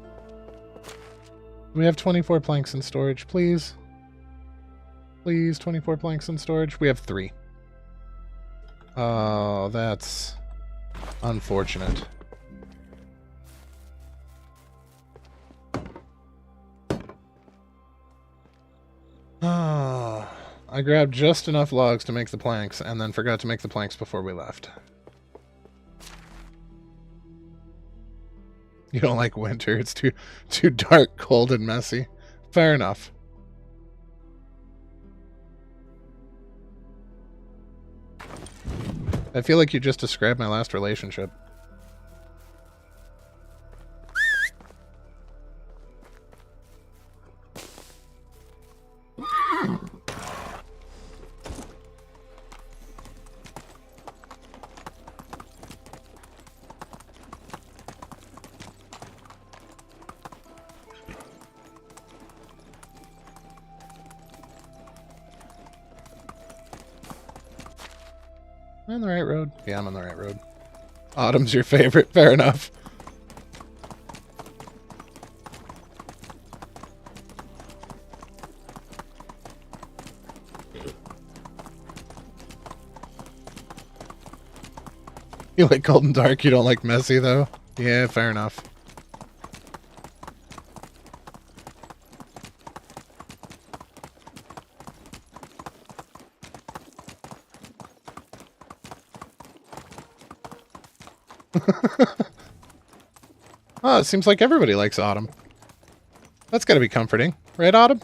We have 24 planks in storage, please. Please, 24 planks in storage. We have 3. Oh, that's unfortunate. Ah, I grabbed just enough logs to make the planks and then forgot to make the planks before we left. You don't like winter. It's too dark, cold, and messy. Fair enough. I feel like you just described my last relationship. Am I on the right road? Yeah, I'm on the right road. Autumn's your favorite. Fair enough. You like cold and dark, you don't like messy, though? Yeah, fair enough. Oh, it seems like everybody likes autumn. That's gotta be comforting. Right, Autumn?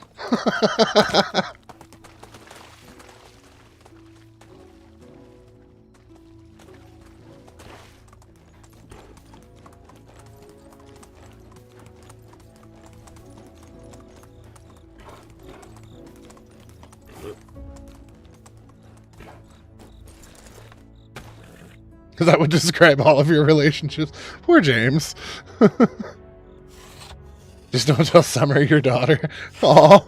That would describe all of your relationships. Poor James. Just don't tell Summer your daughter. Aw.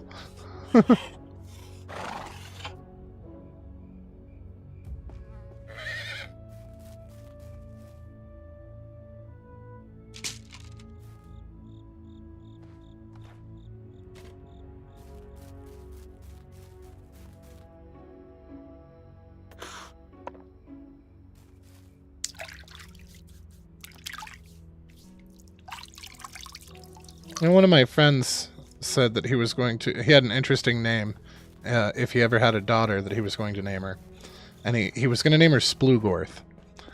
And one of my friends said that he was going to... He had an interesting name if he ever had a daughter that he was going to name her. And he was going to name her Splugorth.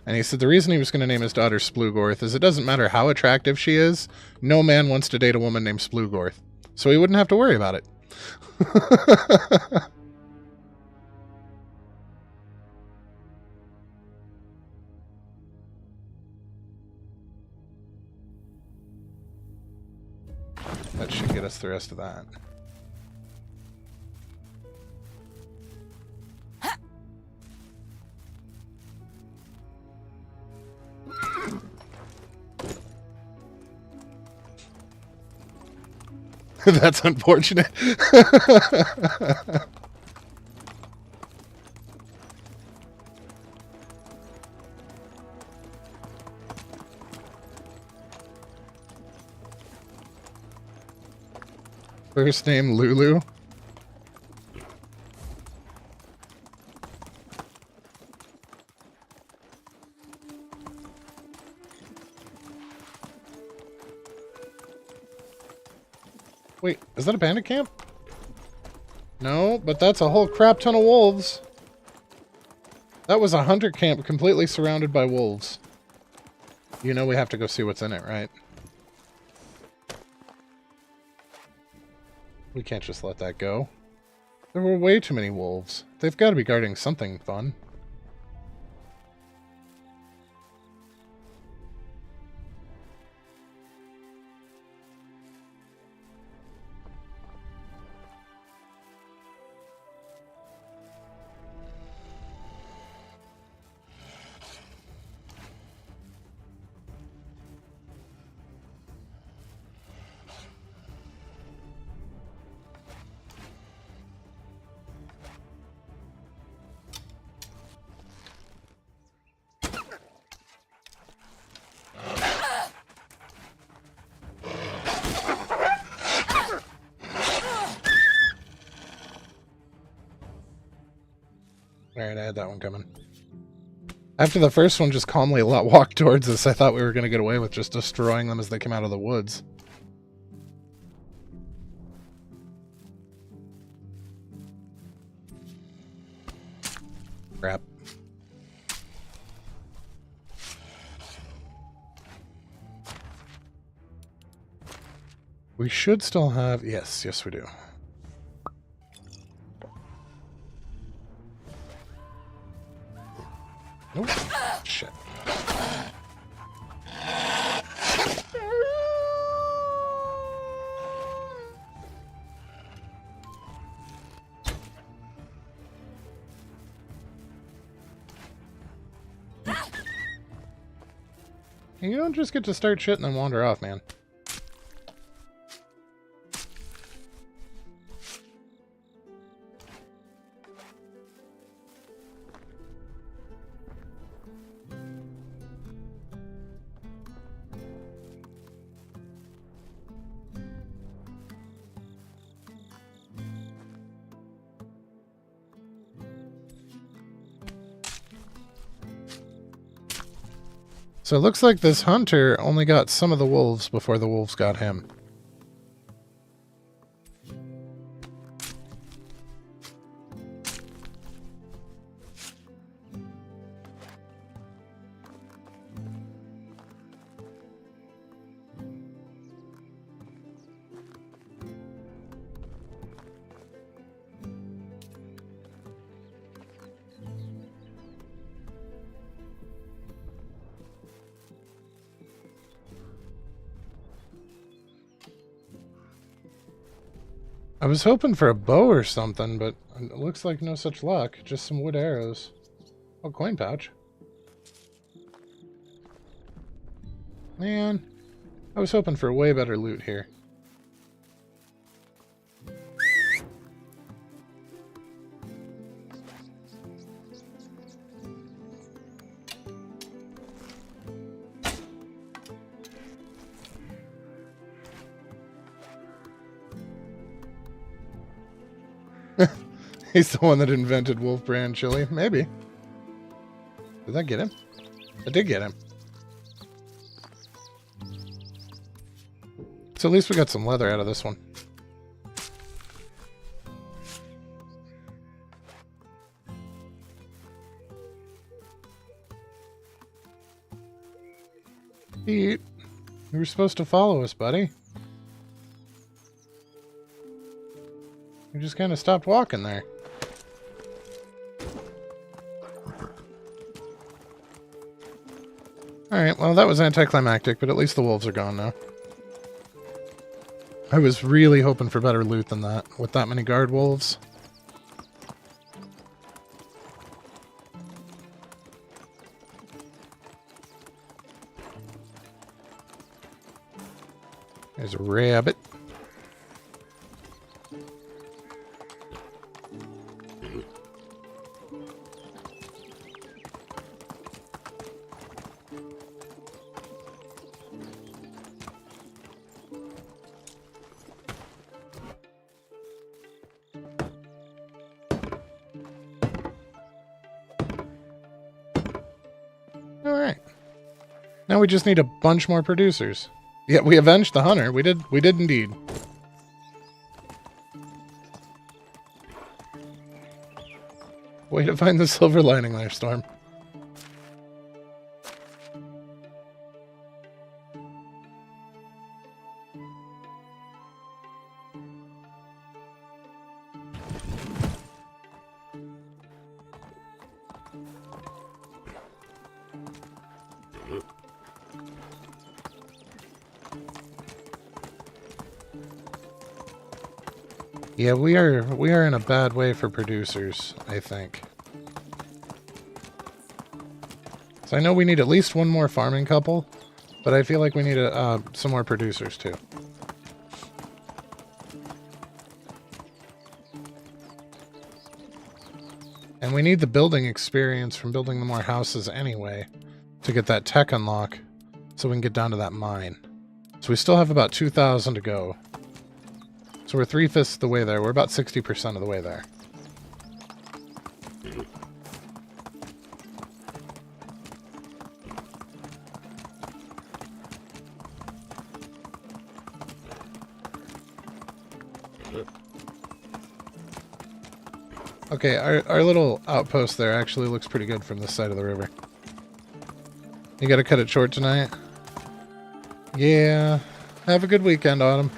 And he said the reason he was going to name his daughter Splugorth is it doesn't matter how attractive she is, no man wants to date a woman named Splugorth. So he wouldn't have to worry about it. That should get us the rest of that. That's unfortunate. First name Lulu. Wait, is that a bandit camp? No, but that's a whole crap ton of wolves. That was a hunter camp completely surrounded by wolves. You know we have to go see what's in it, right? We can't just let that go. There were way too many wolves. They've got to be guarding something fun. Alright, I had that one coming. After the first one just calmly walked towards us, I thought we were going to get away with just destroying them as they came out of the woods. Crap. We should still have... Yes, we do. Nope. Shit. You don't just get to start shit and then wander off, man. So it looks like this hunter only got some of the wolves before the wolves got him. I was hoping for a bow or something, but it looks like no such luck. Just some wood arrows. Oh, coin pouch. Man, I was hoping for way better loot here. He's the one that invented Wolf Brand chili. Maybe. Did that get him? I did get him. So at least we got some leather out of this one. Pete, you were supposed to follow us, buddy. We just kind of stopped walking there. Alright, well that was anticlimactic, but at least the wolves are gone now. I was really hoping for better loot than that, with that many guard wolves. There's a rabbit. Alright. Now we just need a bunch more producers. Yeah, we avenged the hunter. We did indeed. Way to find the silver lining there, Storm. Yeah, we are in a bad way for producers, I think. So I know we need at least one more farming couple, but I feel like we need some more producers too. And we need the building experience from building the more houses anyway to get that tech unlock so we can get down to that mine. So we still have about 2,000 to go. So we're 3/5 of the way there. We're about 60% of the way there. Okay, our little outpost there actually looks pretty good from this side of the river. You gotta cut it short tonight? Yeah. Have a good weekend, Autumn.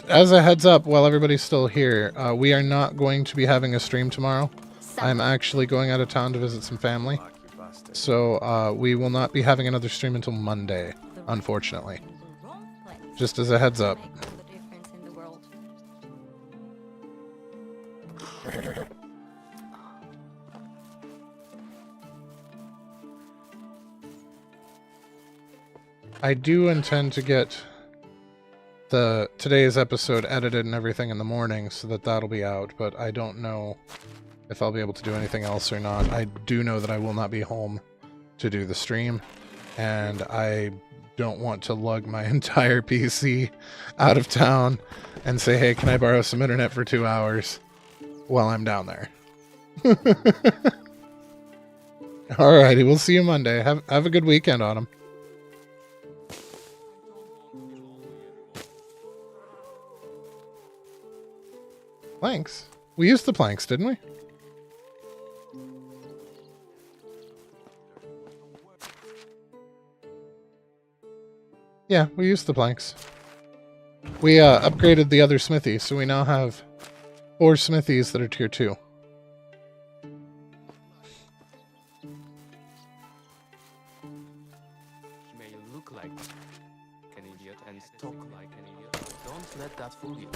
As a heads up, while everybody's still here, we are not going to be having a stream tomorrow. I'm actually going out of town to visit some family. So, we will not be having another stream until Monday, unfortunately. Just as a heads up. I do intend to get today's episode edited and everything in the morning so that that'll be out, but I don't know if I'll be able to do anything else or not. I do know that I will not be home to do the stream, and I don't want to lug my entire PC out of town and say, hey, can I borrow some internet for 2 hours while I'm down there? Alrighty, we'll see you Monday. Have a good weekend, Autumn. Planks? We used the planks, didn't we? Yeah, we used the planks. We upgraded the other smithy, so we now have 4 smithies that are tier 2. You may look like an idiot and talk like an idiot. Don't let that fool you.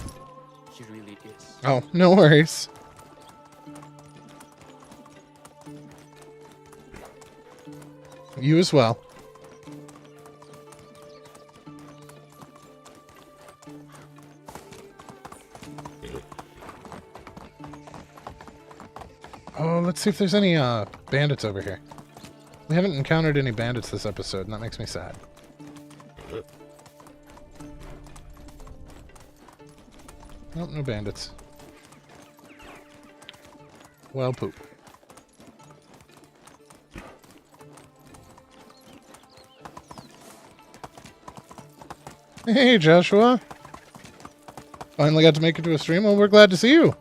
He really is. Oh, no worries. You as well. Oh, let's see if there's any bandits over here. We haven't encountered any bandits this episode, and that makes me sad. Nope, no bandits. Well, poop. Hey, Joshua. Finally got to make it to a stream. Well, we're glad to see you.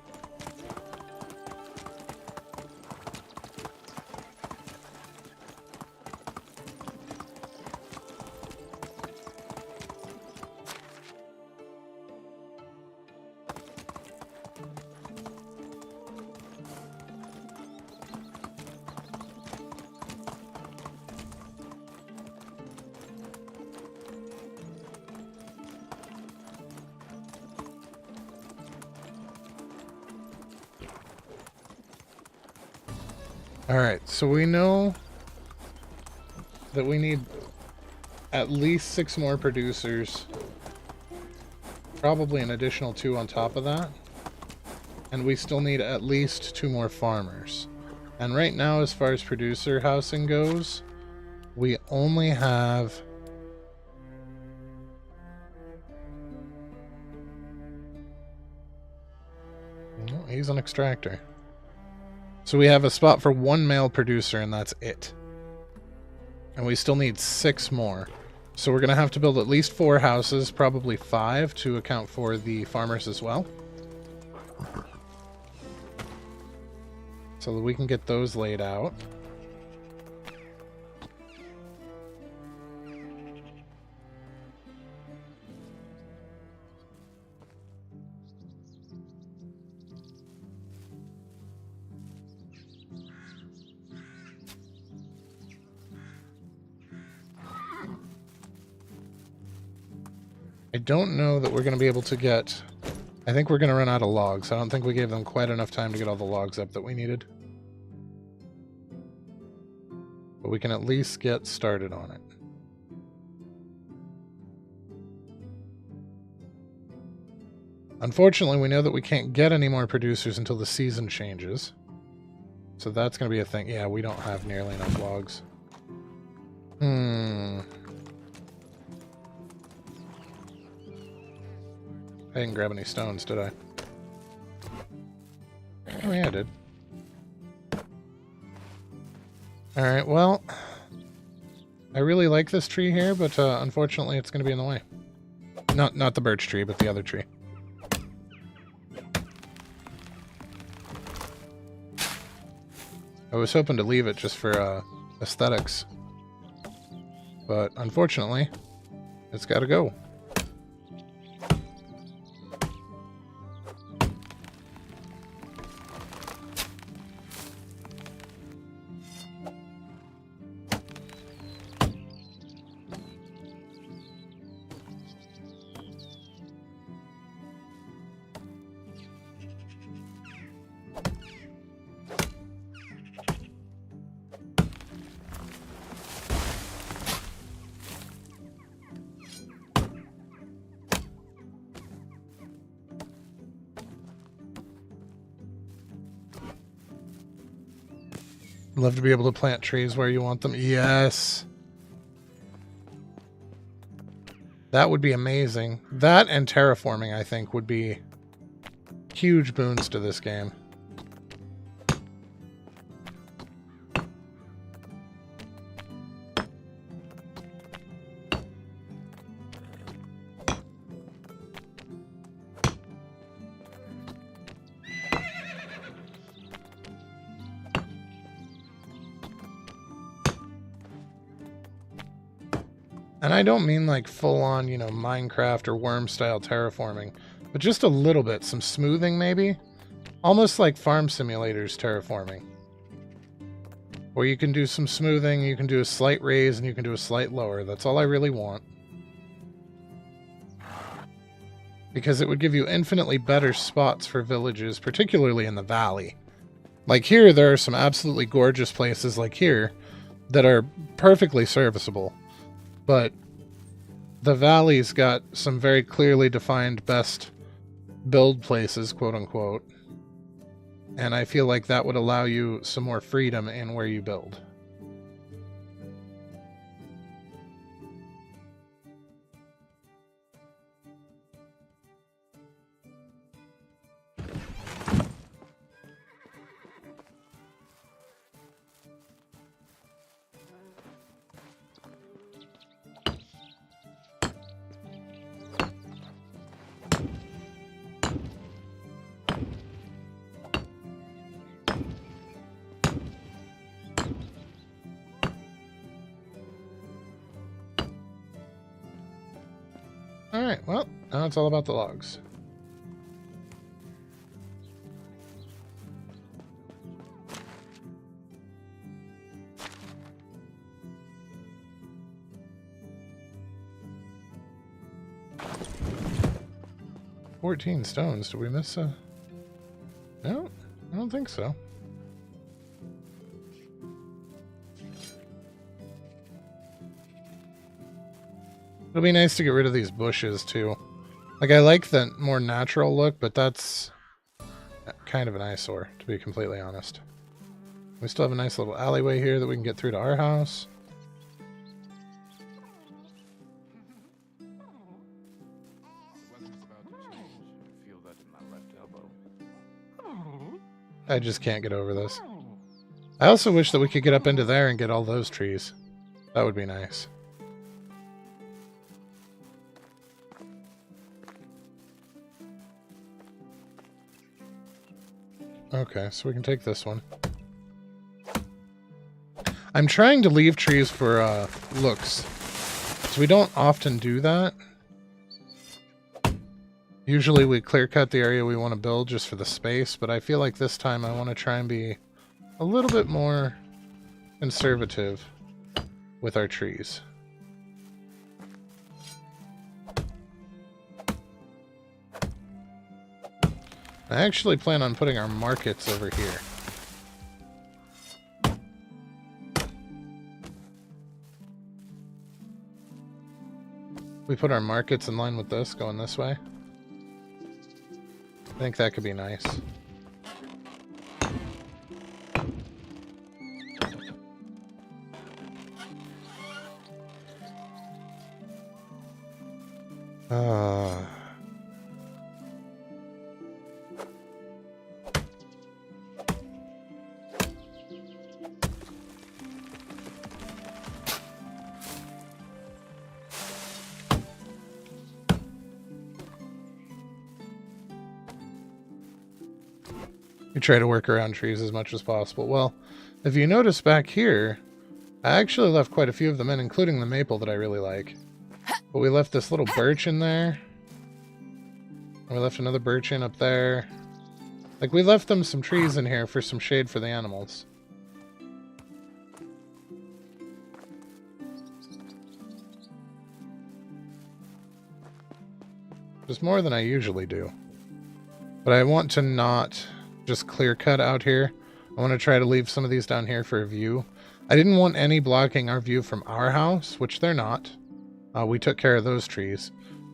Alright, so we know that we need at least 6 more producers. Probably an additional 2 on top of that. And we still need at least 2 more farmers. And right now, as far as producer housing goes, we only have... Oh, he's an extractor. So we have a spot for 1 male producer, and that's it. And we still need 6 more. So we're going to have to build at least 4 houses, probably 5, to account for the farmers as well. So that we can get those laid out. I don't know that we're going to be able to get... I think we're going to run out of logs. I don't think we gave them quite enough time to get all the logs up that we needed. But we can at least get started on it. Unfortunately, we know that we can't get any more producers until the season changes. So that's going to be a thing. Yeah, we don't have nearly enough logs. I didn't grab any stones, did I? Oh, yeah, I did. Alright, well... I really like this tree here, but unfortunately it's going to be in the way. Not the birch tree, but the other tree. I was hoping to leave it just for aesthetics. But unfortunately, it's got to go. Love to be able to plant trees where you want them. Yes. That would be amazing. That and terraforming, I think, would be huge boons to this game. And I don't mean like full-on, you know, Minecraft or Worm-style terraforming, but just a little bit. Some smoothing, maybe? Almost like Farm Simulator's terraforming. Where you can do some smoothing, you can do a slight raise, and you can do a slight lower. That's all I really want. Because it would give you infinitely better spots for villages, particularly in the valley. Like here, there are some absolutely gorgeous places like here that are perfectly serviceable. But the valley's got some very clearly defined best build places, quote-unquote. And I feel like that would allow you some more freedom in where you build. Alright, well, now it's all about the logs. $14 stones. Did we miss a... No, I don't think so. It'll be nice to get rid of these bushes, too. Like, I like the more natural look, but that's kind of an eyesore, to be completely honest. We still have a nice little alleyway here that we can get through to our house. I just can't get over this. I also wish that we could get up into there and get all those trees. That would be nice. Okay, so we can take this one. I'm trying to leave trees for looks. So we don't often do that. Usually we clear cut the area we want to build just for the space, but I feel like this time I want to try and be a little bit more conservative with our trees. I actually plan on putting our markets over here. We put our markets in line with this, going this way. I think that could be nice. We try to work around trees as much as possible. Well, if you notice back here, I actually left quite a few of them in, including the maple that I really like. But we left this little birch in there. And we left another birch in up there. Like, we left them some trees in here for some shade for the animals. Just more than I usually do. But I want to not just clear cut out here. I want to try to leave some of these down here for a view. I didn't want any blocking our view from our house, which they're not. We took care of those trees.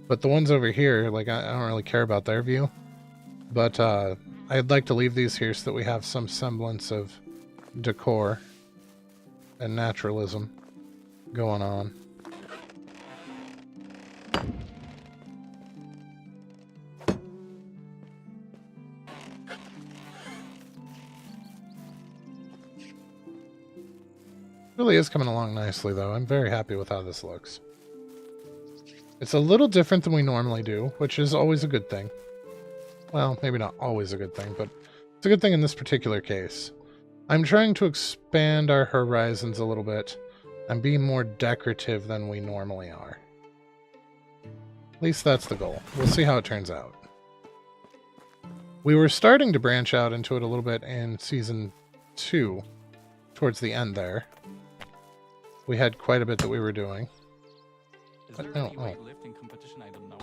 But the ones over here, like, I don't really care about their view. But I'd like to leave these here so that we have some semblance of decor and naturalism going on. Really is coming along nicely, though. I'm very happy with how this looks. It's a little different than we normally do, which is always a good thing. Well, maybe not always a good thing, but it's a good thing in this particular case. I'm trying to expand our horizons a little bit and be more decorative than we normally are. At least that's the goal. We'll see how it turns out. We were starting to branch out into it a little bit in Season 2, towards the end there. We had quite a bit that we were doing. Is there any weightlifting competition I don't know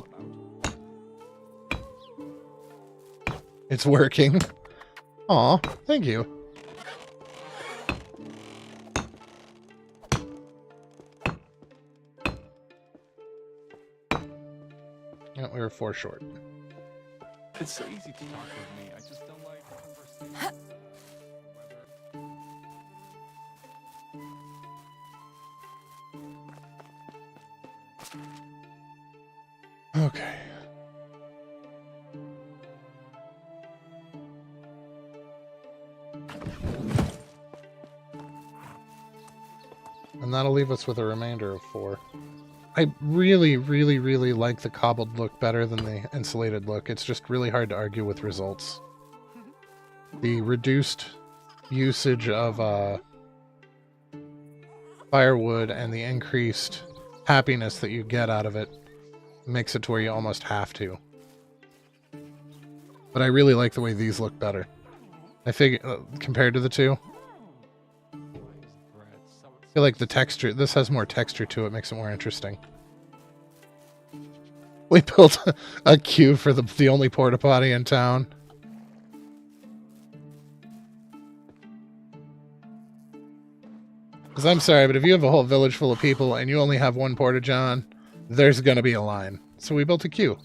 about? It's working. Aw, thank you. Yeah, we were 4 short. It's so easy to talk with me. I just don't like conversation. Okay. And that'll leave us with a remainder of 4. I really, really, really like the cobbled look better than the insulated look. It's just really hard to argue with results. The reduced usage of firewood and the increased happiness that you get out of it makes it to where you almost have to. But I really like the way these look better. I figure, compared to the two, I feel like the texture, this has more texture to it, makes it more interesting. We built a queue for the only porta potty in town. Because I'm sorry, but if you have a whole village full of people and you only have one porta john, there's going to be a line. So we built a queue,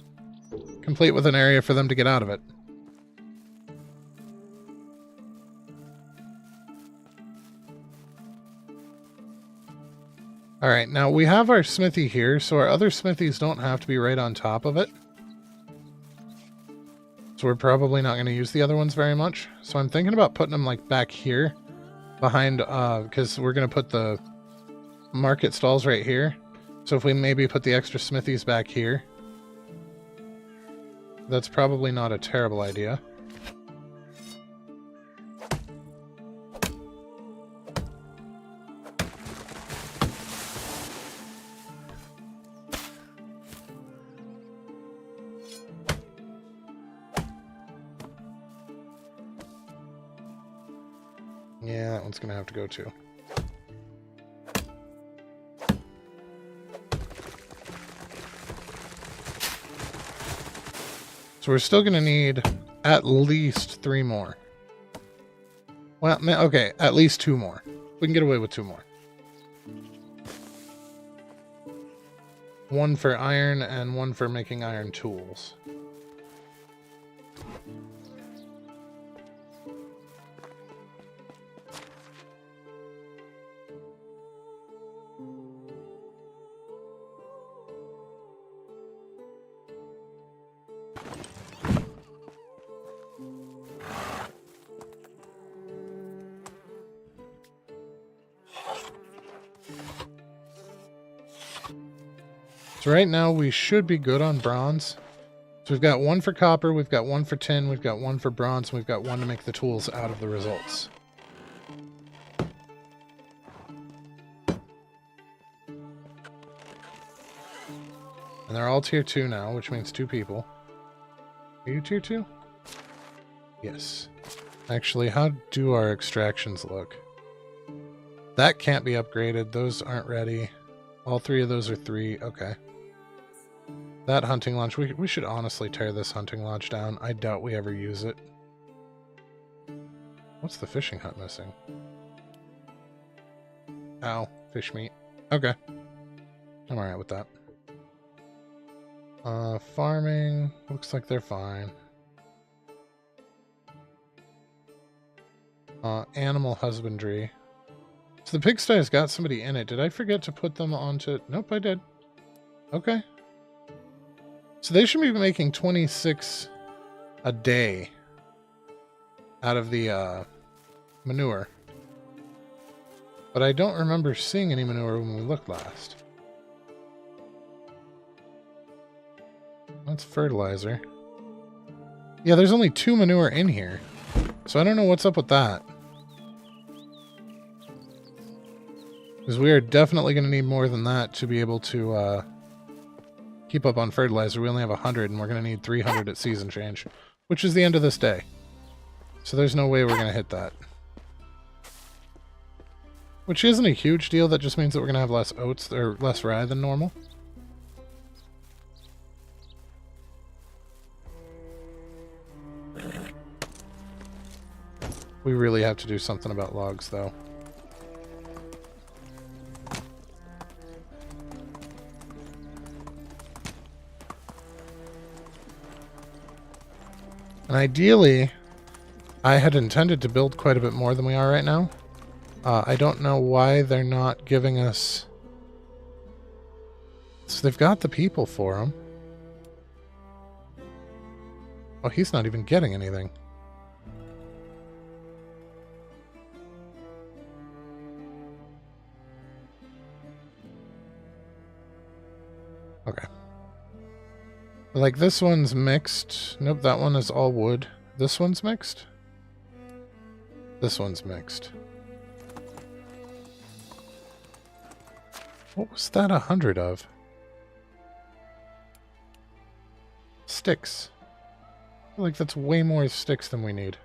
complete with an area for them to get out of it. All right, now we have our smithy here, so our other smithies don't have to be right on top of it. So we're probably not going to use the other ones very much. So I'm thinking about putting them like back here behind, because we're going to put the market stalls right here. So if we maybe put the extra smithies back here, that's probably not a terrible idea. Yeah, that one's going to have to go too. So we're still going to need at least 3 more. Well, okay, at least 2 more. We can get away with 2 more. 1 for iron and 1 for making iron tools. So right now we should be good on bronze. So we've got 1 for copper, we've got 1 for tin, we've got 1 for bronze, and we've got 1 to make the tools out of the results. And they're all tier 2 now, which means 2 people. Are you tier 2? Yes. Actually, how do our extractions look? That can't be upgraded. Those aren't ready. All 3 of those are 3. Okay. That hunting lodge, we should honestly tear this hunting lodge down. I doubt we ever use it. What's the fishing hut missing? Ow, fish meat. Okay. I'm alright with that. Farming, looks like they're fine. Animal husbandry. So the pigsty has got somebody in it. Did I forget to put them onto... Nope, I did. Okay. So they should be making 26 a day out of the manure. But I don't remember seeing any manure when we looked last. That's fertilizer. Yeah, there's only 2 manure in here. So I don't know what's up with that. Because we are definitely going to need more than that to be able to keep up on fertilizer. We only have 100 and we're going to need 300 at season change. Which is the end of this day. So there's no way we're going to hit that. Which isn't a huge deal. That just means that we're going to have less oats or less rye than normal. We really have to do something about logs, though. And ideally, I had intended to build quite a bit more than we are right now. I don't know why they're not giving us... So they've got the people for them. Oh, he's not even getting anything. Okay. Like, this one's mixed. Nope, that one is all wood. This one's mixed. This one's mixed. What was that 100 of? Sticks. I feel like that's way more sticks than we need.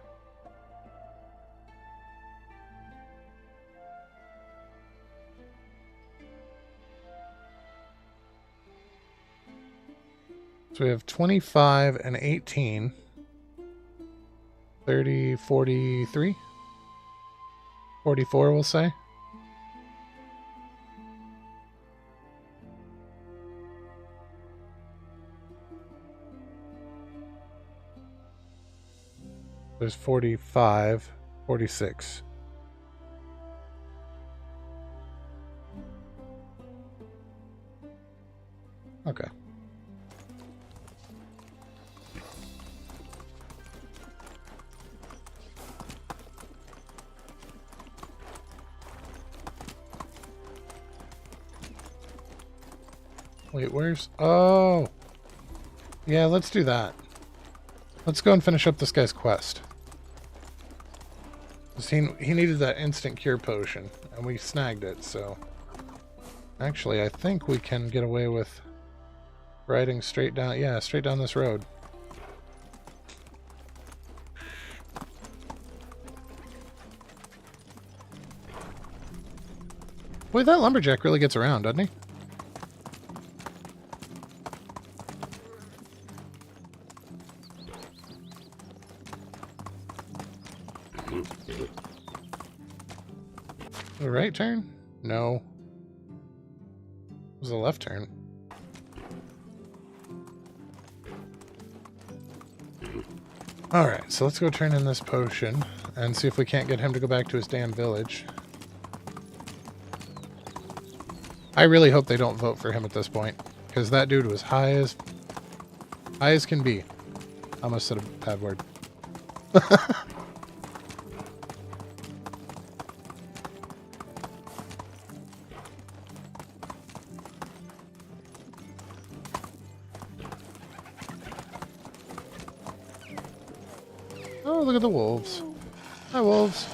So we have 25 and 18. 30, 43? 44, we'll say. There's 45, 46. Okay. Wait, where's... Oh! Yeah, let's do that. Let's go and finish up this guy's quest. 'Cause he needed that instant cure potion, and we snagged it, so... Actually, I think we can get away with riding straight down... Yeah, straight down this road. Boy, that lumberjack really gets around, doesn't he? The right turn? No. It was a left turn. Alright, so let's go turn in this potion and see if we can't get him to go back to his damn village. I really hope they don't vote for him at this point, because that dude was high as can be. I almost said a bad word. Oh, look at the wolves. Hi, wolves.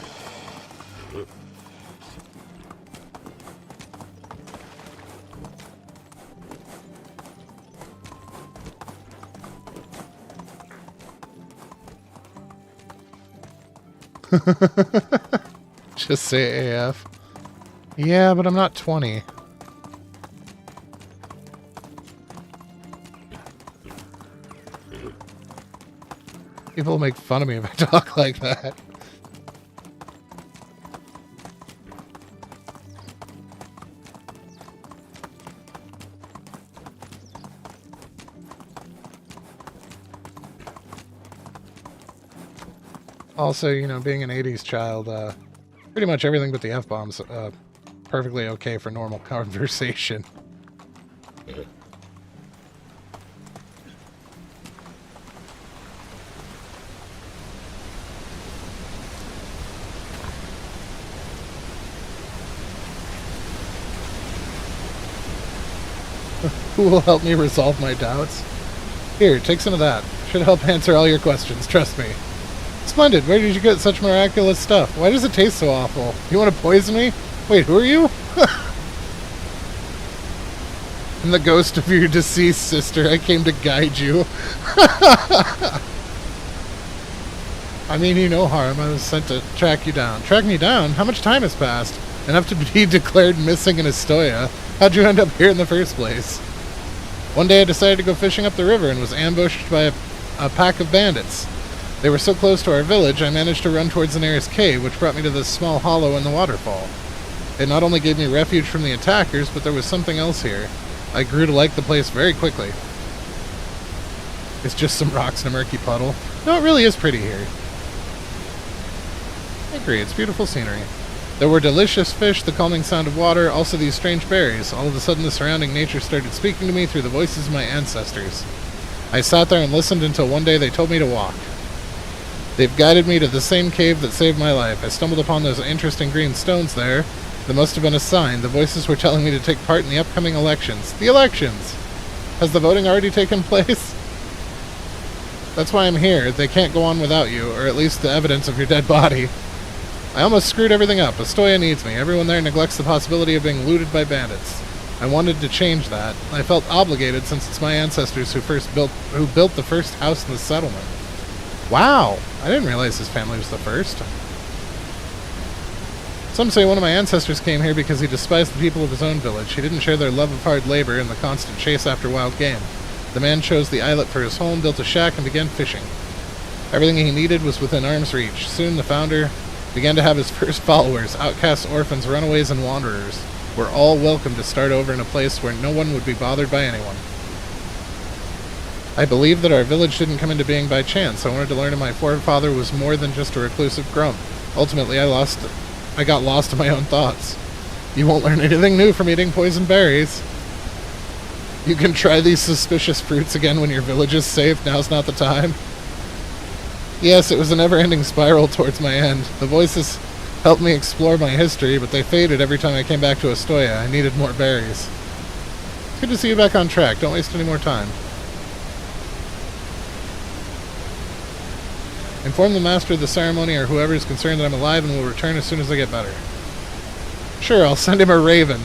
Just say AF. Yeah, but I'm not 20. People make fun of me if I talk like that. Also, you know, being an 80s child, pretty much everything but the F-bombs, perfectly okay for normal conversation. Who will help me resolve my doubts? Here, take some of that. Should help answer all your questions, trust me. Splendid, where did you get such miraculous stuff? Why does it taste so awful? You want to poison me? Wait, who are you? I'm the ghost of your deceased sister. I came to guide you. I mean you no harm. I was sent to track you down. Track me down? How much time has passed? Enough to be declared missing in Estoya. How'd you end up here in the first place? One day I decided to go fishing up the river and was ambushed by a pack of bandits. They were so close to our village, I managed to run towards the nearest cave, which brought me to this small hollow in the waterfall. It not only gave me refuge from the attackers, but there was something else here. I grew to like the place very quickly. It's just some rocks and a murky puddle. No, it really is pretty here. I agree, it's beautiful scenery. There were delicious fish, the calming sound of water, also these strange berries. All of a sudden the surrounding nature started speaking to me through the voices of my ancestors. I sat there and listened until one day they told me to walk. They've guided me to the same cave that saved my life. I stumbled upon those interesting green stones there. That must have been a sign. The voices were telling me to take part in the upcoming elections. The elections! Has the voting already taken place? That's why I'm here. They can't go on without you, or at least the evidence of your dead body. I almost screwed everything up. Astoya needs me. Everyone there neglects the possibility of being looted by bandits. I wanted to change that. I felt obligated since it's my ancestors who built the first house in the settlement. Wow! I didn't realize his family was the first. Some say one of my ancestors came here because he despised the people of his own village. He didn't share their love of hard labor and the constant chase after wild game. The man chose the islet for his home, built a shack, and began fishing. Everything he needed was within arm's reach. Soon the founder began to have his first followers. Outcasts, orphans, runaways, and wanderers were all welcome to start over in a place where no one would be bothered by anyone. I believe that our village didn't come into being by chance. I wanted to learn that my forefather was more than just a reclusive grump. Ultimately, I got lost in my own thoughts. You won't learn anything new from eating poison berries. You can try these suspicious fruits again when your village is safe. Now's not the time. Yes, it was a never-ending spiral towards my end. The voices helped me explore my history, but they faded every time I came back to Astoya. I needed more berries. It's good to see you back on track. Don't waste any more time. Inform the master of the ceremony or whoever is concerned that I'm alive and will return as soon as I get better. Sure, I'll send him a raven.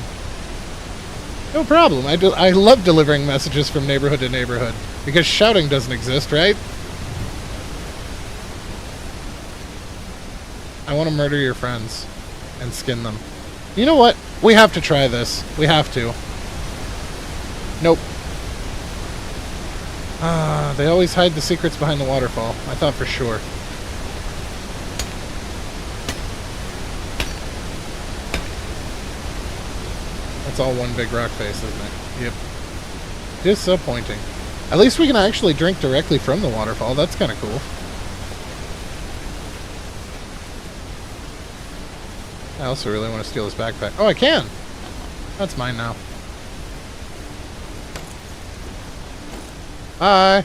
No problem. I love delivering messages from neighborhood to neighborhood. Because shouting doesn't exist, right? I want to murder your friends. And skin them. You know what? We have to try this. We have to. Nope. They always hide the secrets behind the waterfall. I thought for sure. It's all one big rock face, isn't it? Yep. Disappointing. At least we can actually drink directly from the waterfall. That's kind of cool. I also really want to steal his backpack. Oh, I can! That's mine now. Bye!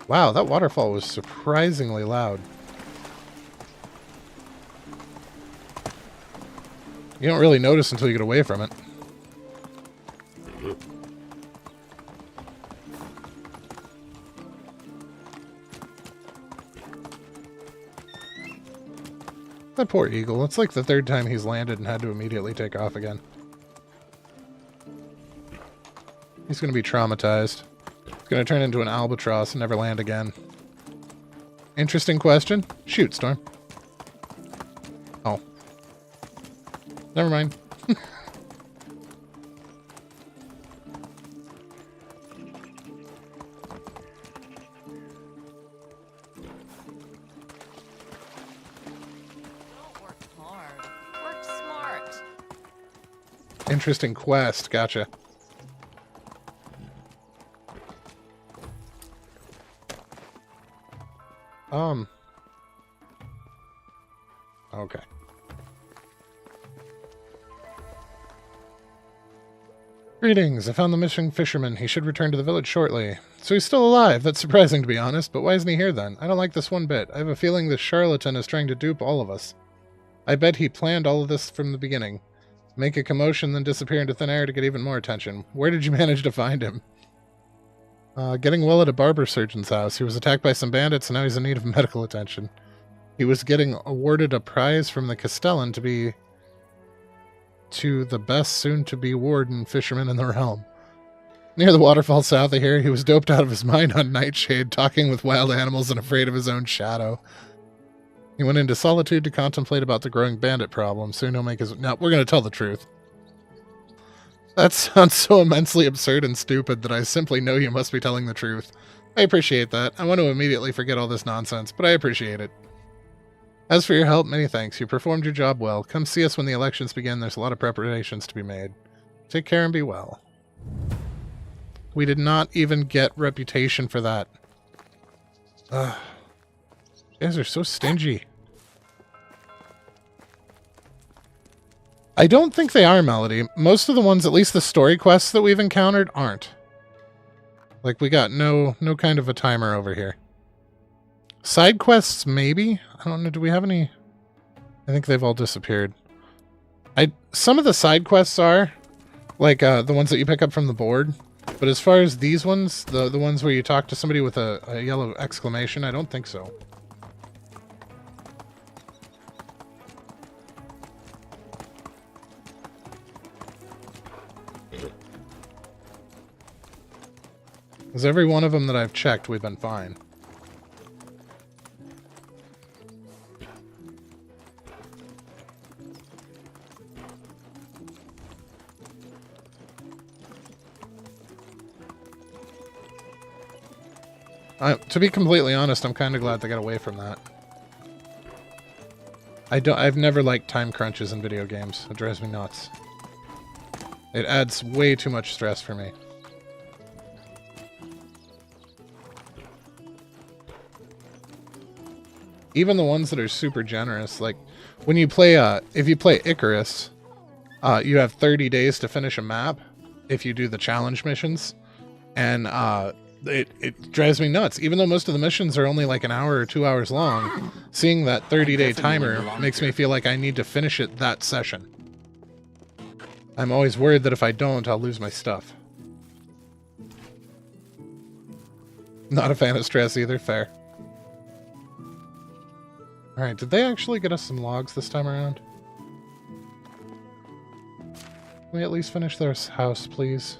Wow, that waterfall was surprisingly loud. You don't really notice until you get away from it. That poor eagle. It's like the third time he's landed and had to immediately take off again. He's going to be traumatized. He's going to turn into an albatross and never land again. Interesting question. Shoot, Storm. Oh. Never mind. Work hard. Work smart. Interesting quest. Gotcha. Okay. Greetings. I found the missing fisherman. He should return to the village shortly. So he's still alive. That's surprising, to be honest. But why isn't he here, then? I don't like this one bit. I have a feeling this charlatan is trying to dupe all of us. I bet he planned all of this from the beginning. Make a commotion, then disappear into thin air to get even more attention. Where did you manage to find him? Getting well at a barber surgeon's house. He was attacked by some bandits, and now he's in need of medical attention. He was getting awarded a prize from the Castellan to be to the best soon-to-be warden fisherman in the realm. Near the waterfall south of here, he was doped out of his mind on Nightshade, talking with wild animals and afraid of his own shadow. He went into solitude to contemplate about the growing bandit problem. Soon he'll make his... No, we're going to tell the truth. That sounds so immensely absurd and stupid that I simply know you must be telling the truth. I appreciate that. I want to immediately forget all this nonsense, but I appreciate it. As for your help, many thanks. You performed your job well. Come see us when the elections begin. There's a lot of preparations to be made. Take care and be well. We did not even get reputation for that. Ugh. You guys are so stingy. I don't think they are, Melody. Most of the ones, at least the story quests that we've encountered, aren't. Like, we got no kind of a timer over here. Side quests, maybe? I don't know, do we have any? I think they've all disappeared. Some of the side quests are, like, the ones that you pick up from the board. But as far as these ones, the ones where you talk to somebody with a yellow exclamation, I don't think so. Because every one of them that I've checked, we've been fine. To be completely honest, I'm kind of glad they got away from that. I've never liked time crunches in video games. It drives me nuts. It adds way too much stress for me. Even the ones that are super generous, like when you play, if you play Icarus, you have 30 days to finish a map if you do the challenge missions, and it drives me nuts. Even though most of the missions are only like an hour or 2 hours long, seeing that 30-day timer makes me feel like I need to finish it that session. I'm always worried that if I don't, I'll lose my stuff. Not a fan of stress either, fair. Alright, did they actually get us some logs this time around? Can we at least finish their house, please?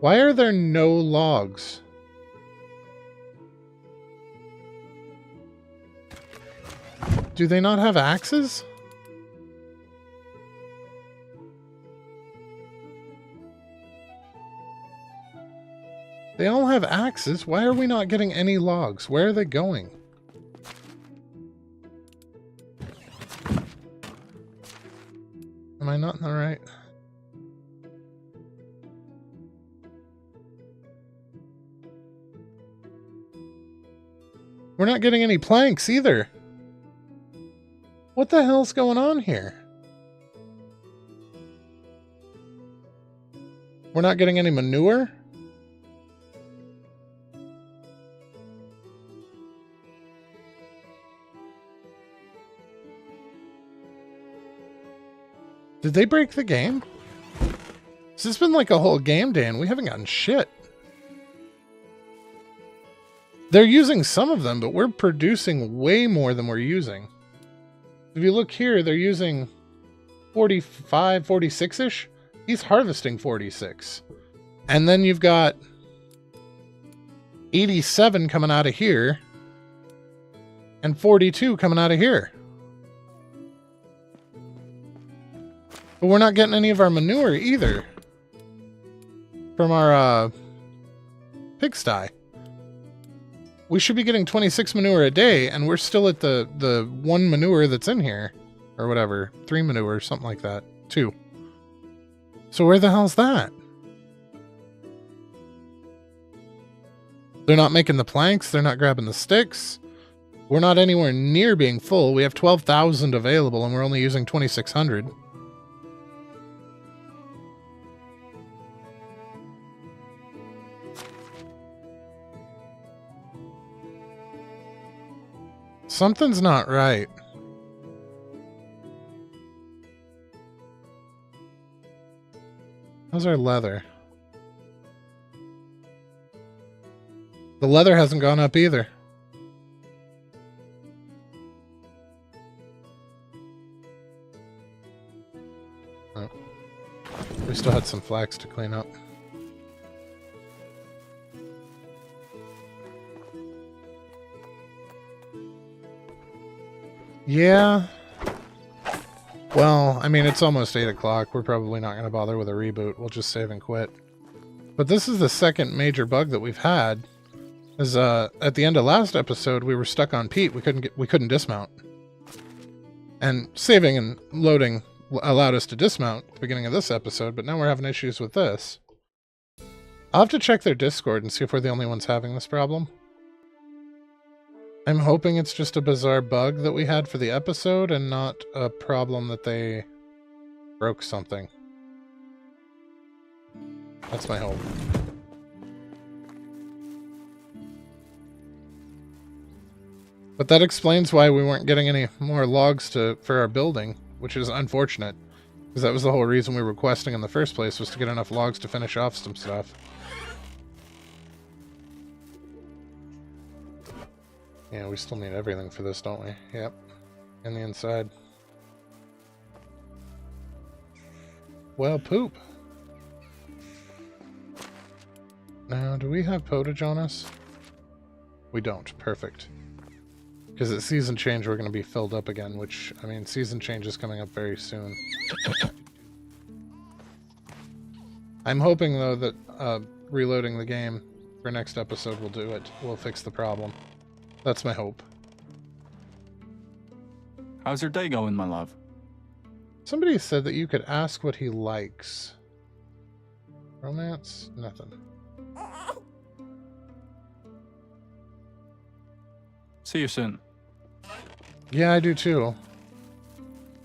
Why are there no logs? Do they not have axes? They all have axes. Why are we not getting any logs? Where are they going? Am I not in the right? We're not getting any planks either. What the hell's going on here? We're not getting any manure? Did they break the game? This has been like a whole game day and we haven't gotten shit. They're using some of them, but we're producing way more than we're using. If you look here, they're using 45, 46-ish. He's harvesting 46. And then you've got 87 coming out of here and 42 coming out of here. But we're not getting any of our manure either from our pigsty. We should be getting 26 manure a day, and we're still at the 1 manure that's in here. Or whatever. 3 manure, something like that. 2. So where the hell's that? They're not making the planks. They're not grabbing the sticks. We're not anywhere near being full. We have 12,000 available, and we're only using 2,600. Something's not right. How's our leather? The leather hasn't gone up either. Oh. We still had some flax to clean up. Yeah. Well, I mean, it's almost 8 o'clock. We're probably not going to bother with a reboot. We'll just save and quit. But this is the second major bug that we've had. Is at the end of last episode, we were stuck on Pete. We couldn't dismount. And saving and loading allowed us to dismount at the beginning of this episode, but now we're having issues with this. I'll have to check their Discord and see if we're the only ones having this problem. I'm hoping it's just a bizarre bug that we had for the episode and not a problem that they broke something. That's my hope. But that explains why we weren't getting any more logs for our building, which is unfortunate. Because that was the whole reason we were requesting in the first place, was to get enough logs to finish off some stuff. Yeah, we still need everything for this, don't we? Yep. And the inside. Well, poop. Now, do we have potage on us? We don't. Perfect. Because at season change, we're going to be filled up again, which, I mean, season change is coming up very soon. I'm hoping, though, that reloading the game for next episode will do it. We'll fix the problem. That's my hope. How's your day going, my love? Somebody said that you could ask what he likes. Romance? Nothing. See you soon. Yeah, I do too.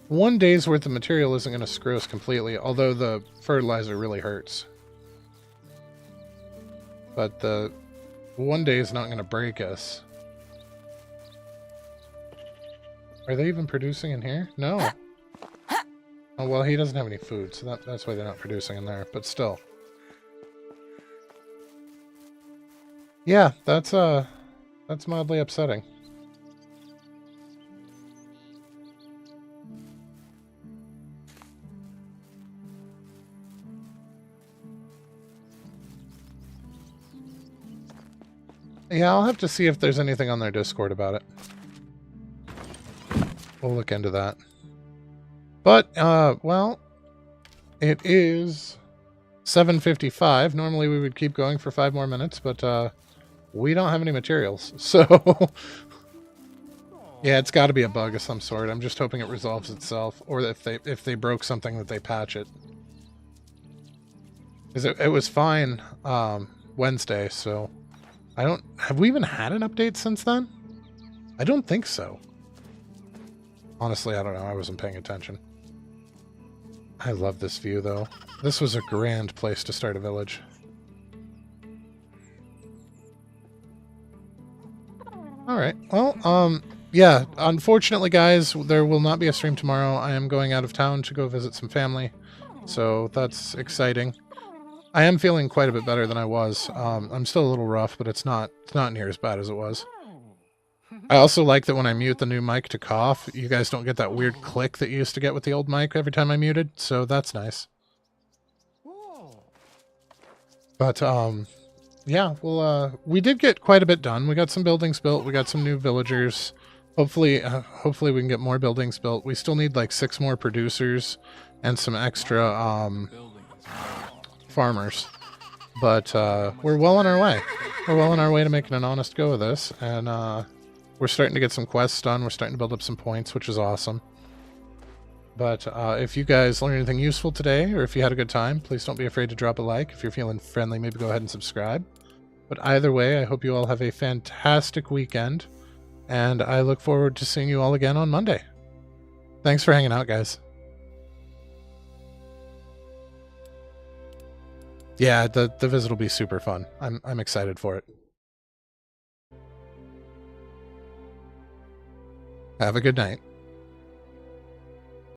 1 day's worth of material isn't going to screw us completely, although the fertilizer really hurts. But the 1 day is not going to break us. Are they even producing in here? No. Oh, well, he doesn't have any food, so that's why they're not producing in there, but still. Yeah, that's mildly upsetting. Yeah, I'll have to see if there's anything on their Discord about it. We'll look into that. But, well, it is 7:55. Normally we would keep going for 5 more minutes, but we don't have any materials. So, yeah, it's got to be a bug of some sort. I'm just hoping it resolves itself, or if they broke something that they patch it. Because it was fine Wednesday, so have we even had an update since then? I don't think so. Honestly, I don't know. I wasn't paying attention. I love this view, though. This was a grand place to start a village. Alright, well, yeah, unfortunately, guys, there will not be a stream tomorrow. I am going out of town to go visit some family, so that's exciting. I am feeling quite a bit better than I was. I'm still a little rough, but it's not near as bad as it was. I also like that when I mute the new mic to cough, you guys don't get that weird click that you used to get with the old mic every time I muted, so that's nice. But, yeah, well, we did get quite a bit done. We got some buildings built, we got some new villagers. Hopefully we can get more buildings built. We still need like 6 more producers and some extra, farmers. But, we're well on our way. We're well on our way to making an honest go of this, and, we're starting to get some quests done. We're starting to build up some points, which is awesome. But if you guys learned anything useful today, or if you had a good time, please don't be afraid to drop a like. If you're feeling friendly, maybe go ahead and subscribe. But either way, I hope you all have a fantastic weekend, and I look forward to seeing you all again on Monday. Thanks for hanging out, guys. Yeah, the visit will be super fun. I'm excited for it. Have a good night.